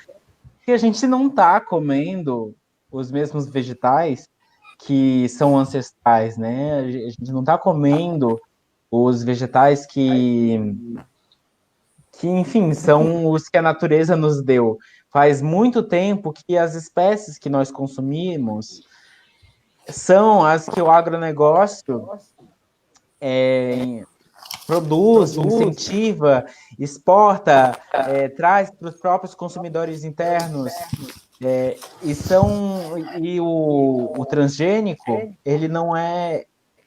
E: que a gente não está comendo os mesmos vegetais que são ancestrais, né? A gente não está comendo os vegetais que, enfim, são os que a natureza nos deu. Faz muito tempo que as espécies que nós consumimos são as que o agronegócio produz, incentiva, exporta, traz para os próprios consumidores internos. E o transgênico, ele não é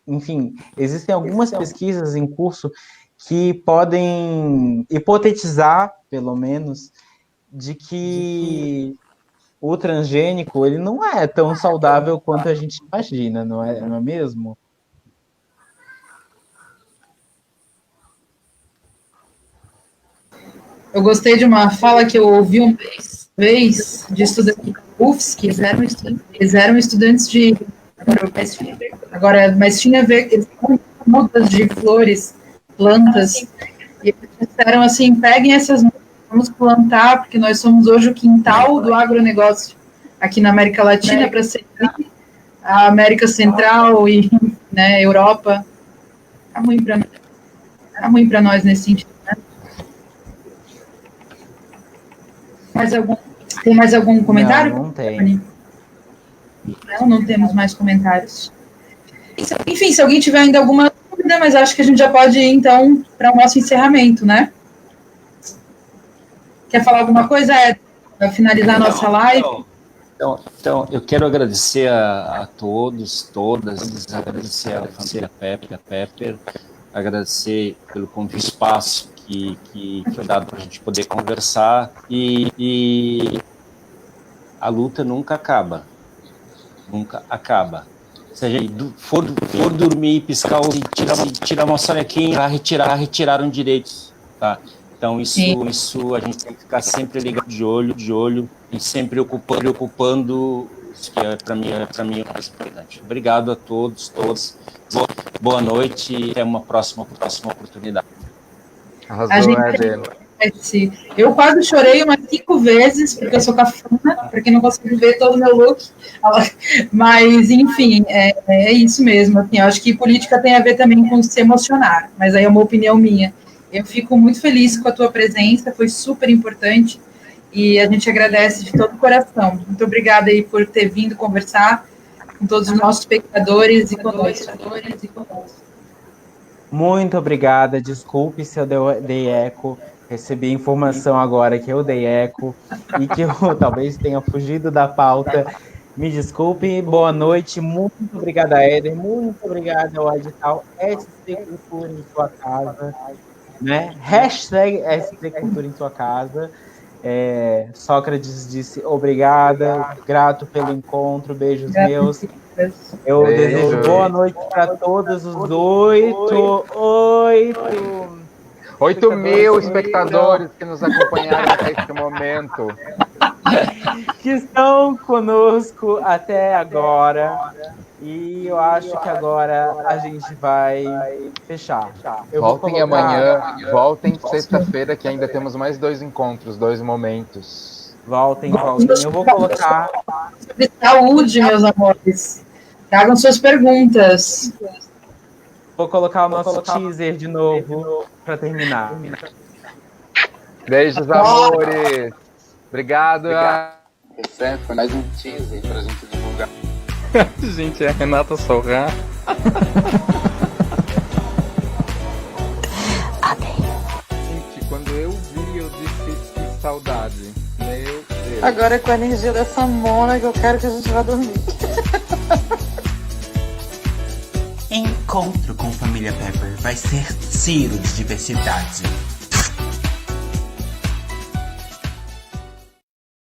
E: enfim, existem algumas pesquisas em curso que podem hipotetizar, pelo menos, de que o transgênico ele não é tão saudável quanto a gente imagina, não é mesmo?
F: Eu gostei de uma fala que eu ouvi uma vez de estudantes da UFSC, eles eram estudantes de... Agora, mas tinha a ver, eles tinham mudas de flores, plantas, e eles disseram assim, peguem essas mudas, vamos plantar, porque nós somos hoje o quintal do agronegócio aqui na América Latina, para ser a América Central e, né, Europa. Tá ruim para nós nesse sentido, né? Tem mais algum comentário?
E: Não tem.
F: Não temos mais comentários. Enfim, se alguém tiver ainda alguma dúvida, mas acho que a gente já pode ir, então, para o nosso encerramento, né? Quer falar alguma coisa, Ed? Para finalizar a nossa live?
G: Então, eu quero agradecer a todos, todas, agradecer a família Pepper, agradecer pelo convite, espaço que foi dado para a gente poder conversar, e a luta nunca acaba. Se a gente for dormir e piscar e tirar uma sonequinha, retiraram direitos, tá? Então isso a gente tem que ficar sempre ligado de olho e sempre ocupando isso que para mim é o mais importante. Obrigado a todos. Boa noite e até uma próxima oportunidade.
J: Arrasou, Ed.
F: Eu quase chorei umas 5 vezes, porque eu sou cafona, porque não consigo ver todo o meu look. Mas, enfim, é isso mesmo. Assim, eu acho que política tem a ver também com se emocionar, mas aí é uma opinião minha. Eu fico muito feliz com a tua presença, foi super importante, e a gente agradece de todo o coração. Muito obrigada aí por ter vindo conversar com todos os nossos espectadores e conosco.
E: Muito obrigada, desculpe se eu dei eco, recebi informação agora que eu dei eco e que eu talvez tenha fugido da pauta. Me desculpe, boa noite, muito obrigada, Éder, muito obrigada ao edital SC Cultura em sua casa, né? Hashtag SC Cultura em sua casa. Sócrates disse obrigada, grato pelo encontro, beijos meus. Eu desejo boa noite para todos os
J: 8 mil espectadores que nos acompanharam até este momento.
E: Que estão conosco até agora. E eu acho que agora a gente vai fechar.
J: Voltem amanhã, voltem sexta-feira, que ainda temos mais 2 encontros, 2 momentos.
E: Voltem. Eu vou colocar...
F: Sobre saúde, meus amores. Tragam suas perguntas.
E: Vou colocar o nosso teaser de novo para terminar.
J: Beijos, amores. Obrigado.
A: Foi mais um teaser pra gente divulgar.
J: Gente, é a Renata Sorrá. Gente, quando eu vi, eu disse que saudade. Meu Deus.
C: Agora é com a energia dessa mona que eu quero que a gente vá dormir.
D: Encontro com família Pepper vai ser Ciro de diversidade.